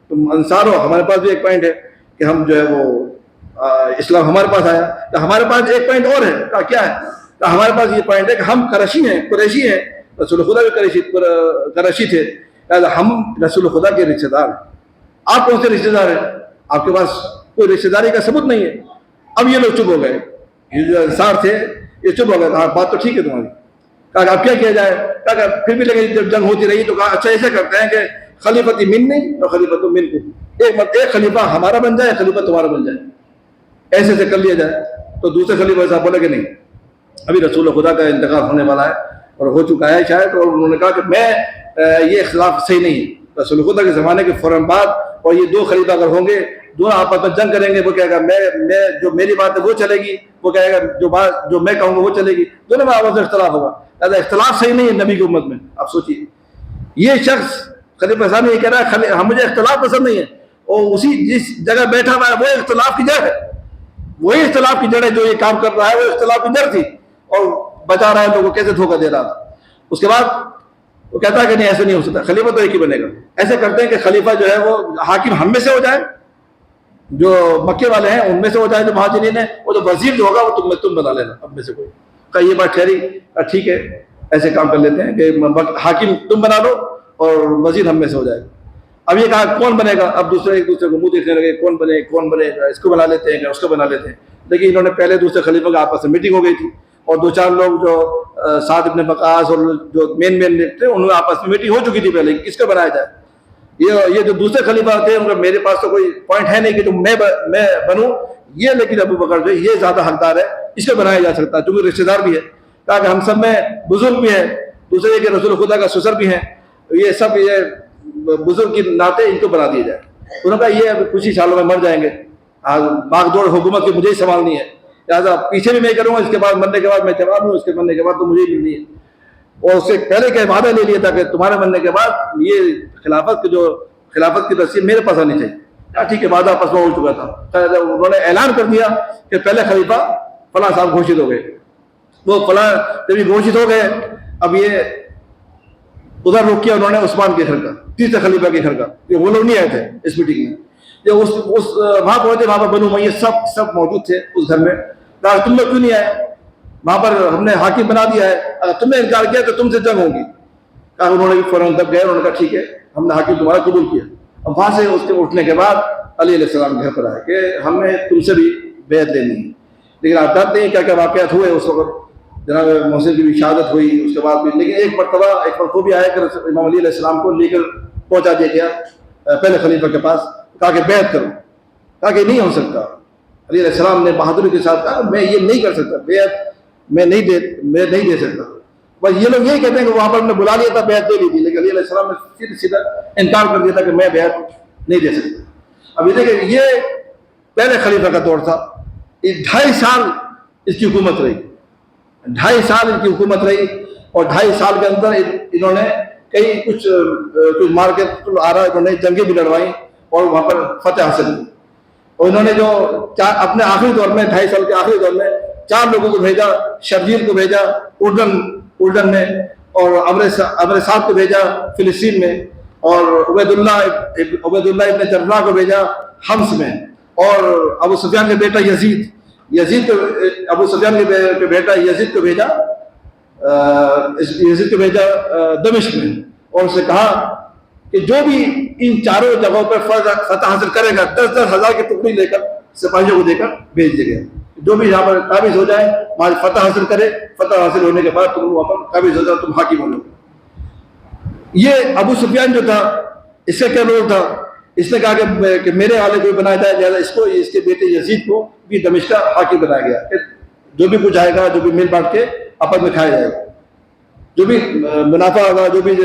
تم انصار ہو، ہمارے پاس بھی ایک پوائنٹ ہے کہ ہم جو ہے وہ اسلام ہمارے پاس آیا. تو ہمارے پاس ایک پوائنٹ اور ہے. کہا کیا ہے؟ تو ہمارے پاس یہ پوائنٹ ہے کہ ہم قریشی ہیں، قریشی ہیں. رسول خدا بھی قریشی تھے، لہٰذا ہم رسول خدا کے رشتے دار ہیں. آپ کون سے رشتے دار ہیں؟ آپ کے پاس کوئی رشتے داری کا ثبوت نہیں ہے. اب یہ لوگ چپ ہو گئے، یہ جو انصار تھے یہ چپ ہو گئے. کہا بات تو ٹھیک ہے تمہاری. کہا اب کیا کیا جائے؟ کہا پھر بھی لگے جب جنگ ہوتی رہی تو کہا اچھا ایسا کرتے ہیں کہ خلیفتی من نہیں اور خلیفت من کو، ایک خلیفہ ہمارا بن جائے، خلیفہ تمہارا بن جائے، ایسے سے کر لیا جائے. تو دوسرے خلیفہ صاحب بولے کہ نہیں ابھی رسول خدا کا انتقال ہونے والا ہے اور ہو چکا ہے شاید. اور انہوں نے کہا کہ میں یہ اختلاف صحیح نہیں ہے. رسول خدا کے زمانے کے فوراً بعد اور یہ دو خلیفہ اگر ہوں گے، دونوں آپس میں جنگ کریں گے. وہ کہے گا میں جو میری بات ہے وہ چلے گی، وہ کہے گا جو میں کہوں گا وہ چلے گی. دونوں میں آپس میں اختلاف ہوگا. لہٰذا اختلاف صحیح نہیں ہے نبی کی امت میں. آپ سوچیے یہ شخص خلیفہ صاحب یہ کہہ رہا ہے مجھے اختلاف پسند نہیں ہے، اور اسی جس جگہ بیٹھا ہوا ہے وہ اختلاف کی جڑ ہے، وہی اختلاف کی جڑ ہے. جو یہ کام کر رہا ہے وہ اختلاف کی جڑ تھی اور بچا رہا ہے لوگوں کو، کیسے دھوکہ دے رہا تھا. اس کے بعد وہ کہتا ہے کہ نہیں ایسے نہیں ہو سکتا، خلیفہ تو ایک ہی بنے گا. ایسے کرتے ہیں کہ خلیفہ جو ہے وہ حاکم ہم میں سے ہو جائے، جو مکے والے ہیں ان میں سے ہو جائے، جو مہاجرین ہیں، وہ جو وزیر جو ہوگا وہ تم بنا لینا اب میں سے کوئی. کہ یہ بات ٹھہری، ٹھیک ہے ایسے کام کر لیتے ہیں کہ حاکم تم بنا لو اور وزیر ہم میں سے ہو جائے. اب یہ کہا کون بنے گا؟ اب ایک دوسرے کو منہ دیکھنے لگے، کون بنے گا، اس کو بنا لیتے ہیں، اس کو بنا لیتے ہیں. لیکن انہوں نے پہلے دوسرے خلیفہ کے آپس میں میٹنگ ہو گئی تھی، اور 2-4 لوگ جو سعد ابن وقاص اور جو مین تھے انہوں نے آپس میں میٹنگ ہو چکی تھی پہلے کس کو بنایا جائے. یہ جو دوسرے خلیفہ تھے ان کا میرے پاس تو کوئی پوائنٹ ہے نہیں کہ تم میں بنوں یہ، لیکن ابو بکر جو یہ زیادہ حقدار ہے، اس کو بنایا جا سکتا ہے چونکہ رشتے دار بھی ہے. کہا کہ ہم سب میں بزرگ بھی ہیں، دوسرے کہ رسول خدا کا سسر بھی ہیں، یہ سب یہ بزرگ کی ناطے ان کو بنا دیا جائے. انہوں نے کہا یہ کچھ ہی سالوں میں مر جائیں گے، باغ دوڑ حکومت کی مجھے ہی سنبھالنی ہے، لہٰذا پیچھے بھی میں کروں گا، اس کے بعد مرنے کے بعد میں جواب ہوں، اس کے مرنے کے بعد تو مجھے ہی ملنی ہے. اور اس سے پہلے کا وعدہ لے لیا تھا کہ تمہارے مرنے کے بعد یہ خلافت کی رسید میرے پاس آنی چاہیے. ٹھیک ہے وعدہ آپس میں ہو چکا تھا. انہوں نے اعلان کر دیا کہ پہلے خلیفہ فلاں صاحب گھوشت ہو گئے. وہ فلاں جب یہ گھوشت ہو گئے، اب یہ ادھر روک کیا انہوں نے عثمان کے گھر کا، تیسرے خلیفہ کے گھر کا. وہ لوگ نہیں آئے تھے اس میٹنگ میں، جو وہاں پہنچے وہاں پر بنو امیہ سب موجود تھے اس گھر میں. کہا تم لوگ کیوں نہیں آئے؟ وہاں پر ہم نے حاکم بنا دیا ہے، اگر تم نے انکار کیا تو تم سے جنگ ہوگی. کہا انہوں نے فوراً دب گئے، انہوں نے کہا ٹھیک ہے ہم نے حاکم تمہارا قبول کیا. اب وہاں سے اس کے اٹھنے کے بعد علی علیہ السلام گھر پر آئے کہ ہم نے تم سے بھی بیعت لینی ہے. لیکن آپ جانتے ہیں کیا کیا واقعات ہوئے اس وقت. جناب محسن کی بھی شہادت ہوئی اس کے بعد بھی، لیکن ایک مرتبہ بھی آیا کہ امام علی علیہ السلام کو لے کر پہنچا دیا گیا پہلے خلیفہ کے پاس. کہا کہ بیعت کرو. کہا کہ نہیں ہو سکتا. علی علیہ السلام نے بہادری کے ساتھ کہا میں یہ نہیں کر سکتا، بیعت میں نہیں دے سکتا. بس یہ لوگ یہی کہتے ہیں کہ وہاں پر ہم نے بلا لیا تھا بیعت دے لی تھی، لیکن علی علیہ السلام نے سیدھا انکار کر دیا تھا کہ میں بیعت نہیں دے سکتا. اب یہ دیکھیں یہ پہلے خلیفہ کا دور تھا. 2.5 سال اس کی حکومت رہی، 2.5 سال ان کی حکومت رہی، اور 2.5 سال کے اندر انہوں نے کئی کچھ مارکیٹ انہوں نے جنگیں بھی لڑوائیں اور وہاں پر فتح حاصل کی. اور انہوں نے جو اپنے آخری دور میں 2.5 سال کے آخری دور میں 4 لوگوں کو بھیجا. شرجیل کو بھیجا اردن میں، اور امر سعد کو بھیجا فلسطین میں، اور عبید اللہ ابن جرح کو بھیجا حمص میں، اور ابو سفیان کا بیٹا یزید کو ابو سفیان کے بیٹا یزید کو بھیجا دمشق میں. اور اس سے کہا کہ جو بھی ان چاروں جگہوں پر فتح حاصل کرے گا 10,000 کی ٹکڑی لے کر سپاہیوں کو دے کر بھیج دے گا. جو بھی یہاں پر قابض ہو جائے وہاں فتح حاصل کرے, فتح حاصل ہونے کے بعد تم وہاں پر قابض ہو جاؤ, تم حاکم ہو جاؤ. یہ ابو سفیان جو تھا اس کا کیا رول تھا؟ اس نے کہا کہ میرے والے کو بنایا جائے, لہٰذا اس کو اس کے بیٹے یزید کو بھی دمشق کا حاکم بنایا گیا کہ جو بھی کچھ آئے گا, جو بھی مل بانٹ کے آپس میں کھایا جائے گا, جو بھی منافع ہوگا, جو بھی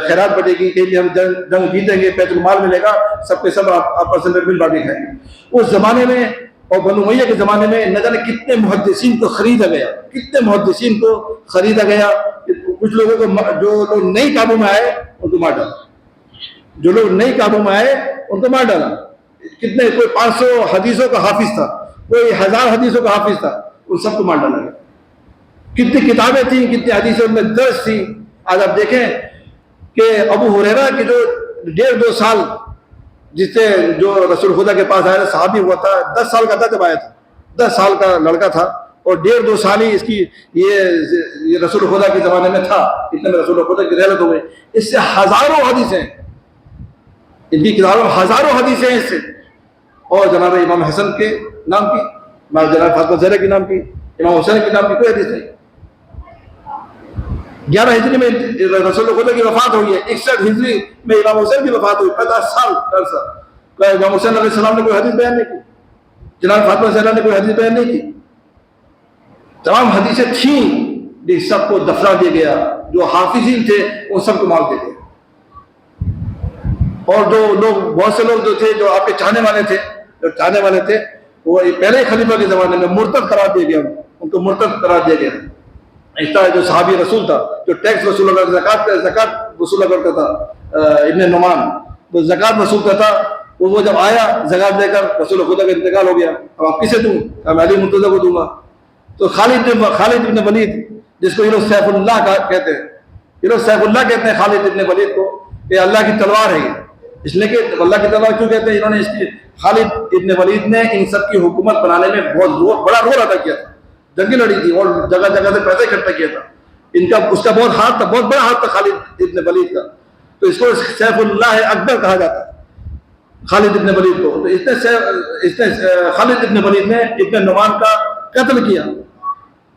خیرات بٹے گی کہ ہم جنگ جیتیں گے, بیت المال ملے گا, سب کے سب آپس میں مل بانٹ کے کھائیں گے. اس زمانے میں اور بنو امیہ کے زمانے میں نہ جانے کتنے محدثین کو خریدا گیا, کتنے محدثین کو خریدا گیا. کچھ لوگوں کو جو لوگ نئی قابو میں آئے ان کو مار ڈالا, جو لوگ نئی قابو میں آئے ان کو مار ڈالا. کتنے, کوئی 500 حدیثوں کا حافظ تھا, کوئی 1000 حدیثوں کا حافظ تھا, ان سب کو مار ڈالا گیا. کتنی کتابیں تھیں, کتنی حدیثیں ان میں درج تھیں. آج آپ دیکھیں کہ ابو ہریرہ کی جو 1.5-2 سال جس سے جو رسول خدا کے پاس آیا, صحابی ہوا تھا, 10 سال کا تھا جب آیا تھا, 10 سال کا لڑکا تھا, اور 1.5-2 سال ہی اس کی یہ رسول خدا کے زمانے میں تھا. اتنے میں رسول خدا کی رحلت ہو گئی. اس سے ہزاروں حدیثیں, ان کی کتابوں میں ہزاروں حدیثیں اس سے. اور جناب امام حسن کے نام کی, جناب فاطمہ زہرا کے نام کی, امام حسین کے نام کی کوئی حدیث نہیں. 11 ہجری میں رسول خدا کی وفات ہوئی ہے, 61 ہجری میں امام حسین کی وفات ہوئی, 50 سال عرصہ. امام حسین علیہ السلام نے کوئی حدیث بیان نہیں کی, جناب فاطمہ زہرا نے کوئی حدیث بیان نہیں کی. تمام حدیثیں تھیں, لیکن سب کو دفنا دیا گیا. جو حافظین تھے وہ سب کو مار دیا گیا. اور جو لوگ, بہت سے لوگ جو تھے جو آپ کے چاہنے والے تھے, وہ پہلے خلیفہ کے زمانے میں مرتد قرار دیا گیا, ان کو مرتد قرار دیا گیا. اس طرح جو صحابی رسول تھا, جو ٹیکس وصول زکات وصول کرتا تھا, ابن نعمان, وہ زکات وصولتا تھا. وہ جب آیا زکات دے کر, رسول خدا کا انتقال ہو گیا, اب آپ کسے دوں؟ میں علی مرتضیٰ کو دوں گا. تو خالد ابن ولید, جس کو یہ لوگ سیف اللہ کہتے ہیں, یہ لوگ سیف اللہ کہتے ہیں خالد ابن ولید کو, کہ اللہ کی تلوار ہے یہ. اس لیے کہ اللہ کی تلوار کیوں کہتے ہیں؟ انہوں نے اس کی, خالد ابن ولید نے ان سب کی حکومت بنانے میں بہت بڑا رول ادا کیا تھا. جنگیں لڑی تھی اور جگہ جگہ سے پیسے اکٹھا کیا تھا. ان کا, اس کا بہت ہاتھ تھا, بہت بڑا ہاتھ تھا خالد ابن ولید کا. تو اس کو سیف اللہ اکبر کہا جاتا ہے خالد ابن ولید کو. تو اس نے خالد ابن ولید نے ابن نعمان کا قتل کیا.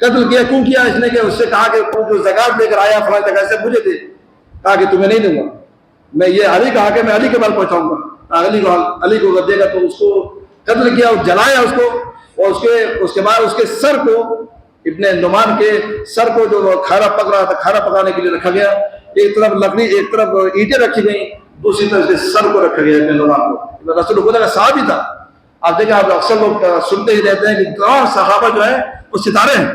کیوں کیا؟ اس نے کہ اس سے کہا کہ جو زکات لے کر آیا فلاں جگہ سے مجھے دے. کہا کہ تمہیں نہیں دوں گا, میں یہ علی کہا کہ میں علی کے پاس پہنچاؤں گا. علی کو دے گا. تو اس کو قتل کیا, جلایا اس کو, اور اس کے بعد اس کے سر کو, ابن نعمان کے سر کو جو کھانا پک رہا تھا, کھانا پکانے کے لیے رکھا گیا. ایک طرف لکڑی, ایک طرف اینٹیں رکھی گئیں, دوسری طرف اس کے سر کو رکھا گیا ابن نعمان کو. رسول خدا کا صحابی تھا. آپ دیکھیں, آپ اکثر لوگ سنتے ہی رہتے ہیں کہ تمام صحابہ جو ہیں وہ ستارے ہیں.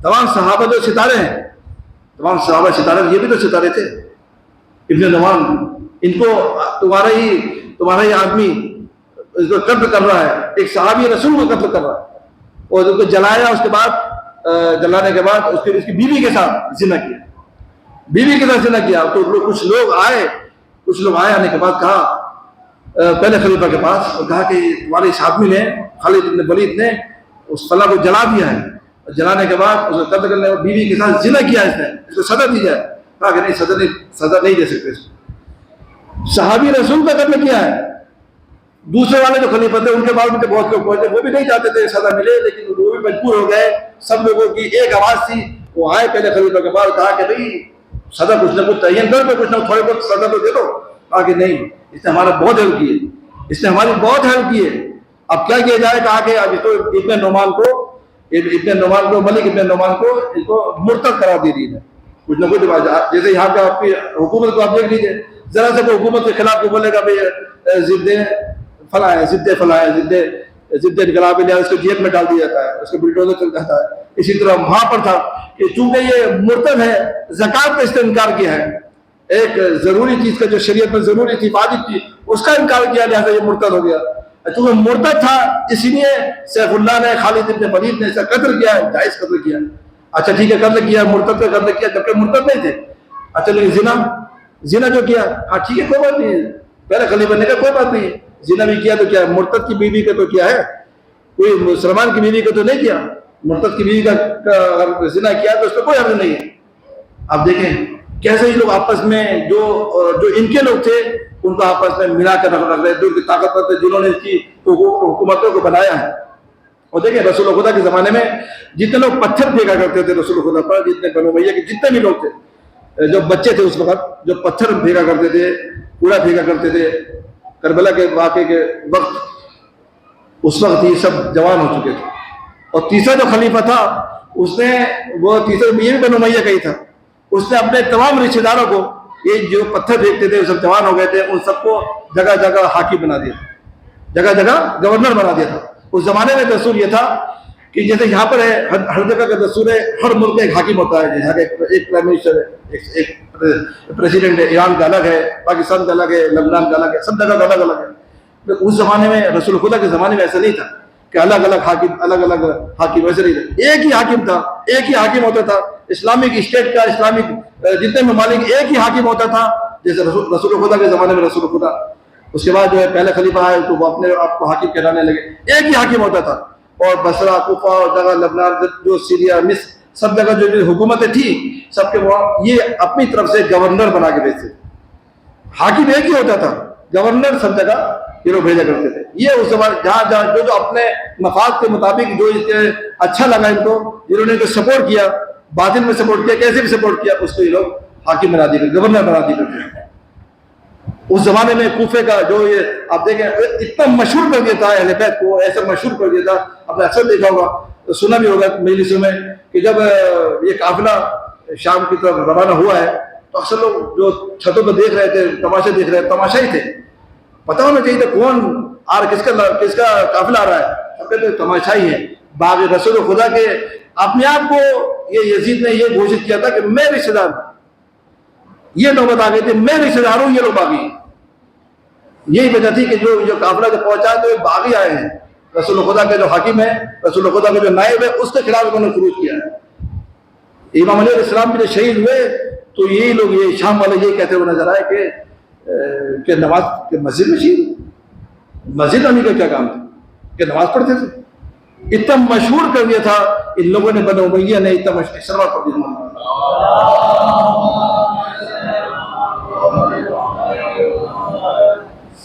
تمام صحابہ جو ستارے ہیں, تمام صحابہ ستارے, یہ بھی تو ستارے تھے. ابن نعمان, ان کو تمہارا ہی آدمی اس کو قتل کر رہا ہے, ایک صحابی رسول کو قتل کر رہا ہے. اور اس کو جلایا, اس کے بعد جلانے کے بعد اس کی بیوی کے ساتھ زنا کیا. تو کچھ لوگ آئے آنے کے بعد کہا پہلے خلیفہ کے پاس, اور کہا کہ تمہارے اس آدمی نے, خالد بن ولید نے اس فلاں کو جلا دیا ہے. جلانے کے بعد اس کو قتل کرنے اور بیوی کے ساتھ زنا کیا, اس کو سزا دی جائے. کہا کہ نہیں, سزا نہیں دے سکتے. صحابی رسول کا قتل کیا ہے. دوسرے والے جو خلیفہ تھے ان کے بعد میں بہت لوگ پہنچے, وہ بھی نہیں چاہتے تھے سزا ملے, لیکن وہ بھی مجبور ہو گئے. سب لوگوں کی ایک آواز تھی, وہ آئے پہلے خلیفہ کے بعد, کہا کہ بھائی سزا کچھ نہ کچھ تعین کر دو, کچھ نہ تھوڑے بہت سزا تو دے دو. کہا کہ نہیں, اس نے ہمارا بہت ہیلپ کی ہے, اس نے ہماری بہت ہیلپ کی ہے, اب کیا کیا جائے. کہا کہ اب تو ابن نعمان کو ملک ابن نعمان کو ان کو مرتد قرار دے دی ہے. کچھ نہ کچھ, جیسے یہاں کا آپ کی حکومت کو آپ دیکھ لیجیے, ذرا سے کوئی حکومت کے خلاف کو بولے گا بھائی ضد فلاں ہے, ضد انقلاب لیا, اس کو جیل میں ڈال دیا جاتا ہے, اس کو بلڈوزر چل جاتا ہے. اسی طرح وہاں پر تھا کہ چونکہ یہ مرتد ہے, زکات کا اس نے انکار کیا ہے, ایک ضروری چیز کا جو شریعت میں ضروری تھی, واجب تھی, اس کا انکار کیا, لہٰذا یہ مرتد ہو گیا. چونکہ مرتد تھا اسی لیے سیف اللہ نے, خالد ابن ولید نے اسے قتل کیا ہے, جائز قتل کیا. اچھا ٹھیک ہے, قتل کیا, مرتد کا قتل کیا, جبکہ مرتد نہیں تھے. اچھا لیکن زنا جو کیا, ہاں ٹھیک ہے, کوئی بات نہیں, پہلے خلیفہ نے کہا کوئی بات نہیں, زنا بھی کیا تو کیا, مرتد کی بیوی کا تو کیا ہے, کوئی مسلمان کی بیوی کا تو نہیں کیا. مرتد کی بیوی کا اگر زنا کیا تو اس پہ کوئی حرج نہیں ہے. آپ دیکھیں کیسے یہ لوگ آپس میں جو ان کے لوگ تھے ان کو آپس میں ملا کر رکھ رہے، جو طاقتور تھے جنہوں نے اس کی حکومتوں کو بنایا ہے. اور دیکھیں رسول خدا کے زمانے میں جتنے لوگ پتھر پھینکا کرتے تھے رسول خدا پر، جتنے بنو امیہ کے جتنے بھی لوگ تھے، جو بچے تھے اس وقت جو پتھر پھینکا کرتے تھے، کوڑا پھینکا کرتے تھے، کربلا کے واقعے کے وقت اس وقت یہ سب جوان ہو چکے تھے. اور تیسرا جو خلیفہ تھا اس نے وہ تیسرا یہ بھی بنو امیہ کا ہی تھا، اس نے اپنے تمام رشتے داروں کو، یہ جو پتھر پھینکتے تھے وہ سب جوان ہو گئے تھے، ان سب کو جگہ جگہ حاکم بنا دیا، جگہ جگہ گورنر بنا دیا تھا. اس زمانے میں دستور یہ تھا کہ جیسے یہاں پر ہے ہر جگہ کا دستور ہے، ہر ملک میں ایک حاکم ہوتا ہے، جیسے ایک پرائم منسٹر ہے، ایک پریزیڈنٹ ہے. ایران کا الگ ہے، پاکستان کا الگ ہے، لبنان کا الگ ہے، سب جگہ کا الگ الگ ہے. اس زمانے میں رسول خدا کے زمانے میں ایسا نہیں تھا کہ الگ الگ حاکم ویسے نہیں تھا. ایک ہی حاکم تھا، ایک ہی حاکم ہوتا تھا. اسلامک اسٹیٹ کا، اسلامک جتنے ممالک ایک ہی حاکم ہوتا تھا، جیسے رسول خدا کے زمانے میں رسول خدا. اس کے بعد جو ہے پہلے خلیفہ آئے تو وہ اپنے آپ کو حاکم کہلانے لگے. ایک ہی حاکم ہوتا تھا. اور بصرہ، کوفہ اور جگہ لبنان، جو سیریا، مصر، سب جگہ جو حکومتیں تھیں سب کے وہ یہ اپنی طرف سے گورنر بنا کے بھیجتے. حاکم ایک ہی ہوتا تھا، گورنر سب جگہ یہ لوگ بھیجا کرتے تھے. یہ اس زمانے جہاں جو اپنے مفاد کے مطابق جو اچھا لگا ان کو، جنہوں نے سپورٹ کیا، باطن میں سپورٹ کیا، کیسے بھی سپورٹ کیا، اس کو یہ لوگ حاکم بنا دی، گورنر بنا دی کرتے ہیں. اس زمانے میں کوفے کا جو یہ آپ دیکھیں اتنا مشہور کر دیا تھا اہل بیت کو، ایسا مشہور کر دیا تھا. آپ نے اکثر دیکھا ہوگا، سنا بھی ہوگا مجلسوں میں کہ جب یہ قافلہ شام کی طرف روانہ ہوا ہے تو اکثر لوگ جو چھتوں پہ دیکھ رہے تھے، تماشے دیکھ رہے تھے، تماشائی تھے، پتہ ہونا چاہیے تھا کون کس کا قافلہ آ رہا ہے. اب کہتے تماشائی ہے. باغ رسول خدا کے اپنے آپ کو یہ یزید نے یہ گھوشت کیا تھا کہ میں رشتہ دار ہوں. یہ نوبت آ گئی تھی، میں رشتہ دار ہوں، یہ لوگ باغی ہیں. یہی وجہ تھی کہ جو قافلہ جب پہنچا تو یہ باغی آئے ہیں. رسول خدا کے جو حاکم ہے، رسول خدا کے جو نائب ہے، اس کے خلاف انہوں نے خروج کیا ہے. امام علیہ السلام بھی جو شہید ہوئے تو یہی لوگ، یہ شام والے یہ کہتے ہوئے نظر آئے کہ نماز کہ مسجد میں شہید، مسجد آنے کا کیا کام تھا کہ نماز پڑھتے تھے. اتنا مشہور کر دیا تھا ان لوگوں نے، بنو امیہ نے اتنا مشہور سرور کر دیا.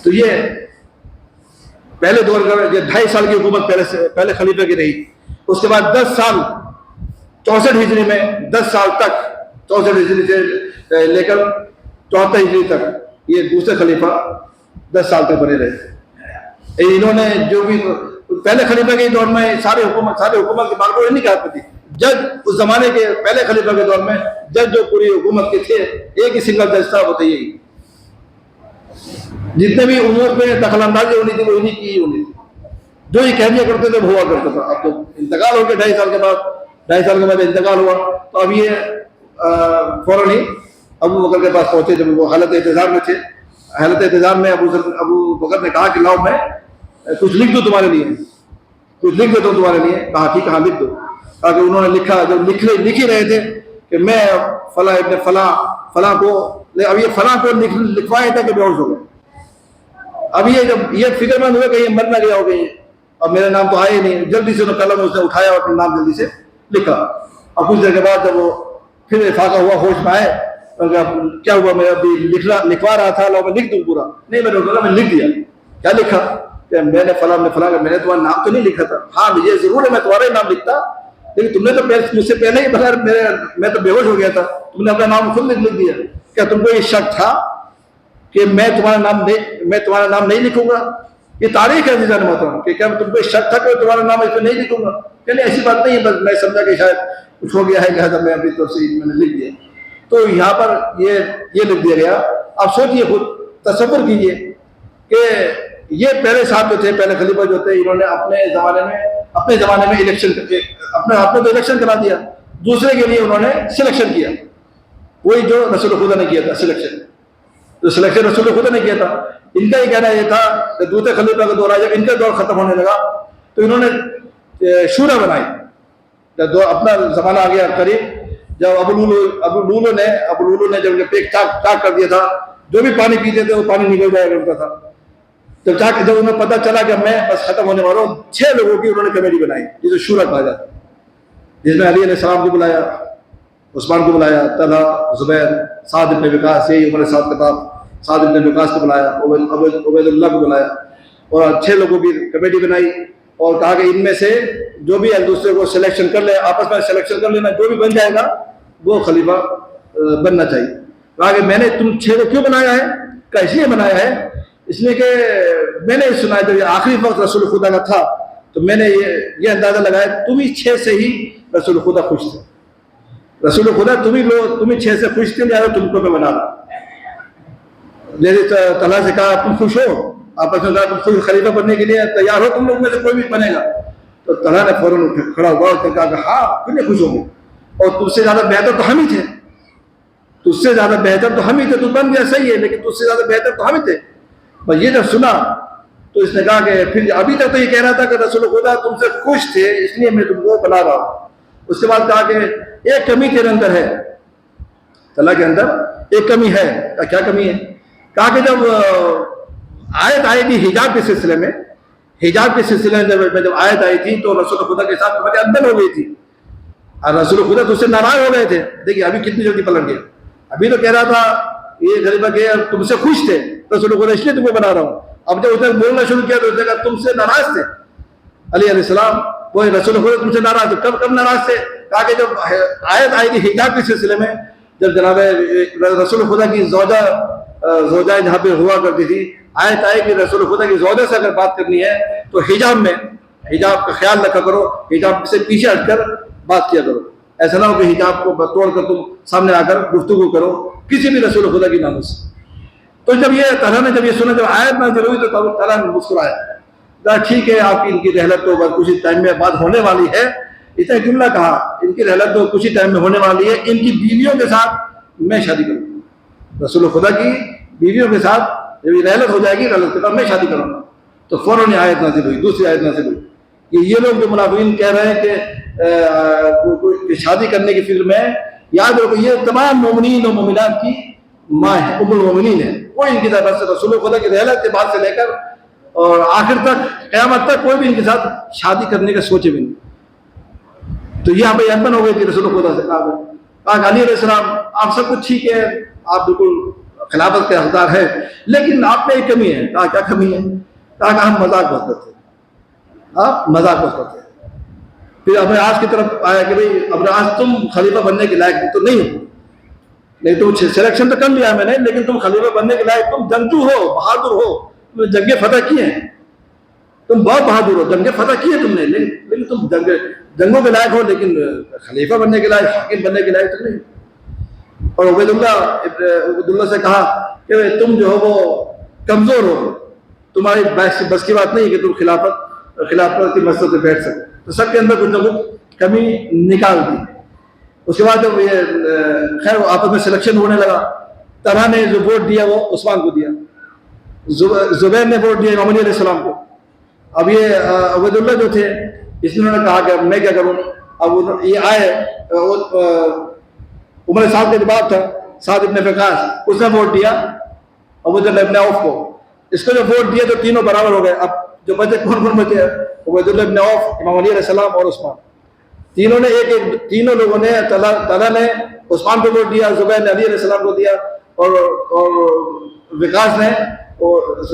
تو یہ پہلے دور کا 2.5 سال کی حکومت پہلے خلیفہ کی رہی. اس کے بعد 10 سال 64 ہجری میں 10 سال تک، 64 ہجری سے لے کر 74 ہجری تک یہ دوسرے خلیفہ 10 سال تک بنے رہے. انہوں نے جو بھی پہلے خلیفہ کے دور میں سارے حکومت کی بات کو نہیں کہا تھی. جج اس زمانے کے پہلے خلیفہ کے دور میں جج جو پوری حکومت کے تھے ایک ہی سنگل جج تھا، وہ تھا یہی. جتنے بھی امور میں دخل اندازی ہونی تھی وہ انہیں کی ہونی تھی. جو یہ کہہ دیا کرتے تھے وہ ہوا کرتا تھا. اب تو انتقال ہو کے 2.5 سال کے بعد انتقال ہوا تو اب یہ فوراً ہی ابو بکر کے پاس پہنچے جب وہ حالت اعتذار میں تھے. حالت اعتذار میں ابو بکر نے کہا کہ لاؤ میں کچھ لکھ دوں تمہارے لیے، کچھ لکھ دیتا ہوں تمہارے لیے. کہا ٹھیک، کہاں لکھ دو. کہا کہ انہوں نے لکھا، جب لکھ ہی رہے تھے کہ میں فلاں ابن فلاں کو، اب یہ فلاں کو لکھوایا تھا کہ بے ہوش ہو گئے. اب یہ جب یہ فکر مند ہوئے کہ یہ مر نہ گیا ہو گئی، اب میرا نام تو آیا ہی نہیں. جلدی سے قلم اس نے اٹھایا اور اپنا نام جلدی سے لکھا. اور کچھ دیر کے بعد جب وہ پھر افاقہ ہوا، ہوش میں آئے، کیا ہوا، میں ابھی لکھوا رہا تھا، لو میں لکھ دوں پورا. نہیں، میں لکھ دیا. کیا لکھا کہ میں نے فلاں میں نے تمہارا نام تو نہیں لکھا تھا. ہاں یہ ضرور ہے میں تمہارا ہی نام لکھتا، لیکن تم نے تو مجھ سے پہلے ہی بغیر میں تو بے ہوش ہو گیا تھا، تم نے اپنا نام خود لکھ دیا. کیا تم کو یہ شک تھا کہ میں تمہارا نام نہیں لکھوں گا؟ یہ تاریخ ہے عزیزان محترم کہ کیا تم کو شک تھا کہ تمہارا نام اس پہ نہیں لکھوں گا؟ کہ نہیں، ایسی بات نہیں ہے، بس میں سمجھا کہ شاید کچھ ہو گیا ہے لہٰذا میں اپنی طرف سے میں نے لکھ دیا. تو یہاں پر یہ لکھ دیا گیا. آپ سوچئے، خود تصور کیجئے کہ یہ پہلے صاحب جو تھے، پہلے خلیفہ جو تھے، انہوں نے اپنے زمانے میں الیکشن اپنے تو الیکشن کرا دیا، دوسرے کے لیے انہوں نے سلیکشن کیا. وہی جو رسول خدا نے کیا تھا، سلیکشن رسول خدا نے کیا تھا. ان کا یہ کہنا یہ تھا کہ دوسرے خلیفہ کا دور آیا، جب ان کا دور ختم ہونے لگا تو انہوں نے شورا بنائی. جب اپنا زمانہ آ گیا قریب، جب ابو لولو نے جب پیک ٹاک کر دیا تھا، جو بھی پانی پیتے تھے وہ پانی نکل جایا کرتا تھا. جب انہیں پتا چلا کہ میں بس ختم ہونے والا ہوں، 6 لوگوں کی انہوں نے کمیٹی بنائی جسے شورا کہا جاتا، جس میں علی علیہ السلام کو بلایا، عثمان کو بلایا، طلحہ، زبیر، سعد بن وقاص، یہی عمر سعد کا باپ سعد بن وقاص کو بلایا، عبید اللہ کو بلایا، اور 6 لوگوں کی کمیٹی بنائی اور کہا کہ ان میں سے جو بھی ایک دوسرے کو سلیکشن کر لے، آپس میں سلیکشن کر لینا، جو بھی بن جائے گا وہ خلیفہ بننا چاہیے۔ کہا کہ میں نے تم 6 کو کیوں بنایا ہے؟ کہ اس لیے بنایا ہے، اس لیے کہ میں نے سنا ہے جب یہ آخری وقت رسول خدا کا تھا تو میں نے یہ اندازہ لگایا تم ہی 6 سے ہی رسول خدا خوش تھے، رسول خدا تم ہی 6 سے خوش تھے، لہٰذا تم کو میں بنا رہا۔ جیسے طلحہ سے کہا تم خوش ہو، آپس میں کہا تم خوش خلیفہ بننے کے لیے تیار ہو، تم لوگ میں سے کوئی بھی بنے گا؟ تو طلحہ نے فوراً کھڑا ہوا اور کہا کہ ہاں کیوں نہیں خوش ہوں گے، اور تجھ سے زیادہ بہتر تو ہم ہی تھے، تجھ سے زیادہ بہتر تو ہم ہی تھے، تو بن گیا صحیح ہے، لیکن تجھ سے زیادہ بہتر تو ہم ہی تھے۔ بس یہ جب سنا تو اس نے کہا کہ پھر ابھی تک تو یہ کہہ رہا تھا کہ رسول خدا تم سے خوش تھے اس لیے میں تم کو بنا رہا ہوں۔ اس کے بعد کہا کہ ایک کمی تیرے اندر ہے، طلحہ کے اندر ایک کمی ہے۔ کیا کمی ہے؟ کہا کہ جب آیت آئی تھی حجاب کے سلسلے میں، حجاب کے سلسلے میں جب آیت آئی تھی تو رسول خدا کے ساتھ تمہاری اندر ہو گئی تھی اور رسول خدا تجھ سے ناراض ہو گئے تھے۔ دیکھیے ابھی کتنی جلدی پلٹ گیا، ابھی تو کہہ رہا تھا یہ خلیفہ کہ تم سے خوش تھے رسول خدا اس لیے تم کو بنا رہا ہوں، اب جب اس نے بولنا شروع کیا تو اس نے کہا تم سے ناراض تھے علی علیہ السلام، وہ رسول خدا تم سے ناراض تھے۔ کب ناراض تھے؟ کہا کہ جب آیت آئی تھی حجاب کے سلسلے میں، جب جناب رسول خدا کی زوجہ جہاں پہ ہوا کرتی تھی، آیت آئی کہ رسول خدا کی زوجہ سے اگر بات کرنی ہے تو حجاب میں، حجاب کا خیال رکھا کرو، حجاب سے پیچھے ہٹ کر بات کیا کرو، ایسا نہ ہو کہ حجاب کو توڑ کر تم سامنے آ کر گفتگو کرو کسی بھی رسول خدا کی ناموں سے۔ تو جب یہ طلحہ نے جب یہ سنا، جب آیت نازل ہوئی تو طلحہ نے مسکرایا، کہا ٹھیک ہے آپ کی ان کی رحلت تو بس کچھ ہی ٹائم میں بعد ہونے والی ہے، اتنا جملہ کہا ان کی رحلت تو کچھ ہی ٹائم میں ہونے والی ہے، ان کی بیویوں کے ساتھ میں شادی کروں گا، رسول خدا کی بیویوں کے ساتھ جب یہ رحلت ہو جائے گی رحلت کے بعد میں شادی کروں گا۔ تو فوراً یہ آیت نازل ہوئی، دوسری آیت نازل ہوئی کہ یہ لوگ جو منافقین کہہ رہے ہیں کہ شادی کرنے کی فکر میں، یاد رکھو یہ تمام مومنین و مومنات کی ماں ہے، ام المومنین ہے، کوئی ان کی طرف سے رسول خدا کی رحلت کے بعد سے لے کر اور آخر تک قیامت تک کوئی بھی ان کے ساتھ شادی کرنے کا سوچے بھی نہیں۔ تو یہاں پہ یمن ہو گئی تھی رسول خدا سے، کہا علی علیہ السلام آپ سب کچھ ٹھیک ہے، آپ بالکل خلافت کے حقدار ہے، لیکن آپ میں ایک کمی ہے۔ کہا کیا کمی ہے؟ کہا کہ ہم مذاق بہت کرتے ہیں، آپ مذاق بہت کرتے ہیں۔ پھر ابن عاص کی طرف آیا کہ بھئی ابن عاص تم خلیفہ بننے کے لائق تو نہیں ہو، نہیں تم سلیکشن تو کر لیا میں نے، لیکن تم خلیفہ بننے کے لائق، تم جنگجو ہو، بہادر ہو، تم نے جنگیں فتح کی ہیں، تم بہت بہادر ہو، جنگیں فتح کی ہیں تم نے، لیکن تم جنگوں کے لائق ہو، لیکن خلیفہ بننے کے لائق، حاکم بننے کے لائق تو نہیں۔ اور عبید اللہ سے کہا کہ تم جو ہو وہ کمزور ہو، تمہاری بس کی بات نہیں کہ تم خلافت کی مسجد پہ بیٹھ سکو۔ تو سب کے اندر کچھ نہ کچھ کمی نکال دی۔ اس کے بعد جب یہ خیر آپس میں سلیکشن ہونے لگا، طلحہ نے جو ووٹ دیا وہ عثمان کو دیا، زبیر نے ووٹ دیا امام علی علیہ السلام کو۔ اب یہ عبید اللہ جو تھے اس نے کہا کہ میں کیا کروں؟ اب یہ آئے عمر سعد کا جواب تھا، سعد ابن وقاص، اس نے ووٹ دیا عبید اللہ ابن عوف کو۔ اس کو جو ووٹ دیا تو تینوں برابر ہو گئے۔ اب جو بچے کون بچے؟ عبید اللہ ابن عوف، امام علی علیہ السلام اور عثمان، تینوں نے تینوں لوگوں نے، طلحہ نے عثمان کو ووٹ دیا، زبیر نے علی علیہ السلام کو دیا، اور وقاص نے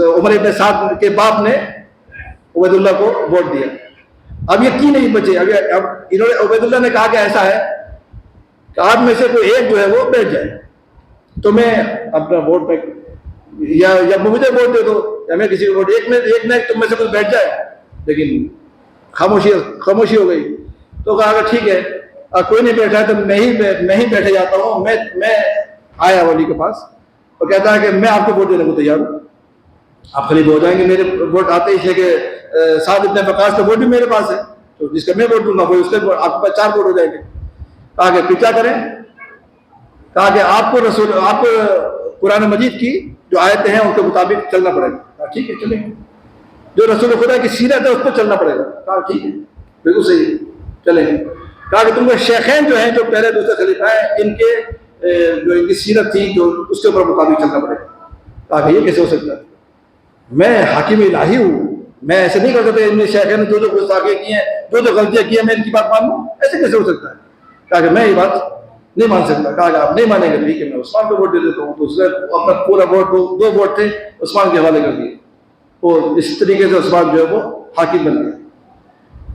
عمر ابن سعد کے باپ نے عبید اللہ کو ووٹ دیا۔ اب یہ تین نہیں بچے۔ اب انہوں نے عبید اللہ نے کہا کہ ایسا ہے کہ آپ میں سے کوئی ایک جو ہے وہ بیٹھ جائے، تو میں اپنا ووٹ پہ یا مجھے ووٹ دے دو یا میں کسی کو ووٹ، ایک نہ ایک تم میں سے کوئی بیٹھ جائے۔ لیکن خاموشی ہو گئی۔ تو کہا کہ ٹھیک ہے کوئی نہیں بیٹھا ہے تو میں ہی بیٹھے جاتا ہوں۔ میں آیا ولی کے پاس اور کہتا ہے کہ میں آپ کو ووٹ دینے کو تیار ہوں، آپ خلیفہ ہو جائیں گے۔ میرے ووٹ آتے ہی ہے کہ سعد ابن وقاص کا ووٹ بھی میرے پاس ہے، تو جس کا میں ووٹ دوں گا وہ اس کے آپ کے پاس 4 ووٹ ہو جائیں گے۔ کہا کہ پھر کیا کریں؟ کہا کہ آپ کو قرآن مجید کی جو آیتیں ہیں ان کے مطابق چلنا پڑے گا۔ کہا ٹھیک ہے چلیں گے، جو رسول خدا کی سیرت ہے اس پر چلنا پڑے گا۔ کہا ٹھیک ہے بالکل صحیح چلیں گے۔ کہا کہ تم کو شیخین جو ہیں جو پہلے دوسرے خلیفہ ہیں ان کی سیرت تھی جو اس کے اوپر مطابق چلنا پڑے گا۔ کہا کہ یہ کیسے ہو سکتا ہے؟ میں حاکم الہی ہوں، میں ایسے نہیں کر سکتا ان شیخین نے جو گستاخیاں کی ہیں، جو غلطیاں کی ہیں میں ان کی بات مانوں، ایسے کیسے ہو سکتا ہے؟ کہا کہ میں یہ بات نہیں مان سکتا. کہا کہ آپ نہیں مانیں گے ٹھیک ہے میں عثمان کو ووٹ دے دیتا ہوں. تو اس نے اپنا پورا ووٹ 2 ووٹ تھے عثمان کے حوالے کر دیے. اور اس طریقے سے عثمان جو ہے وہ حاکم بن گیا.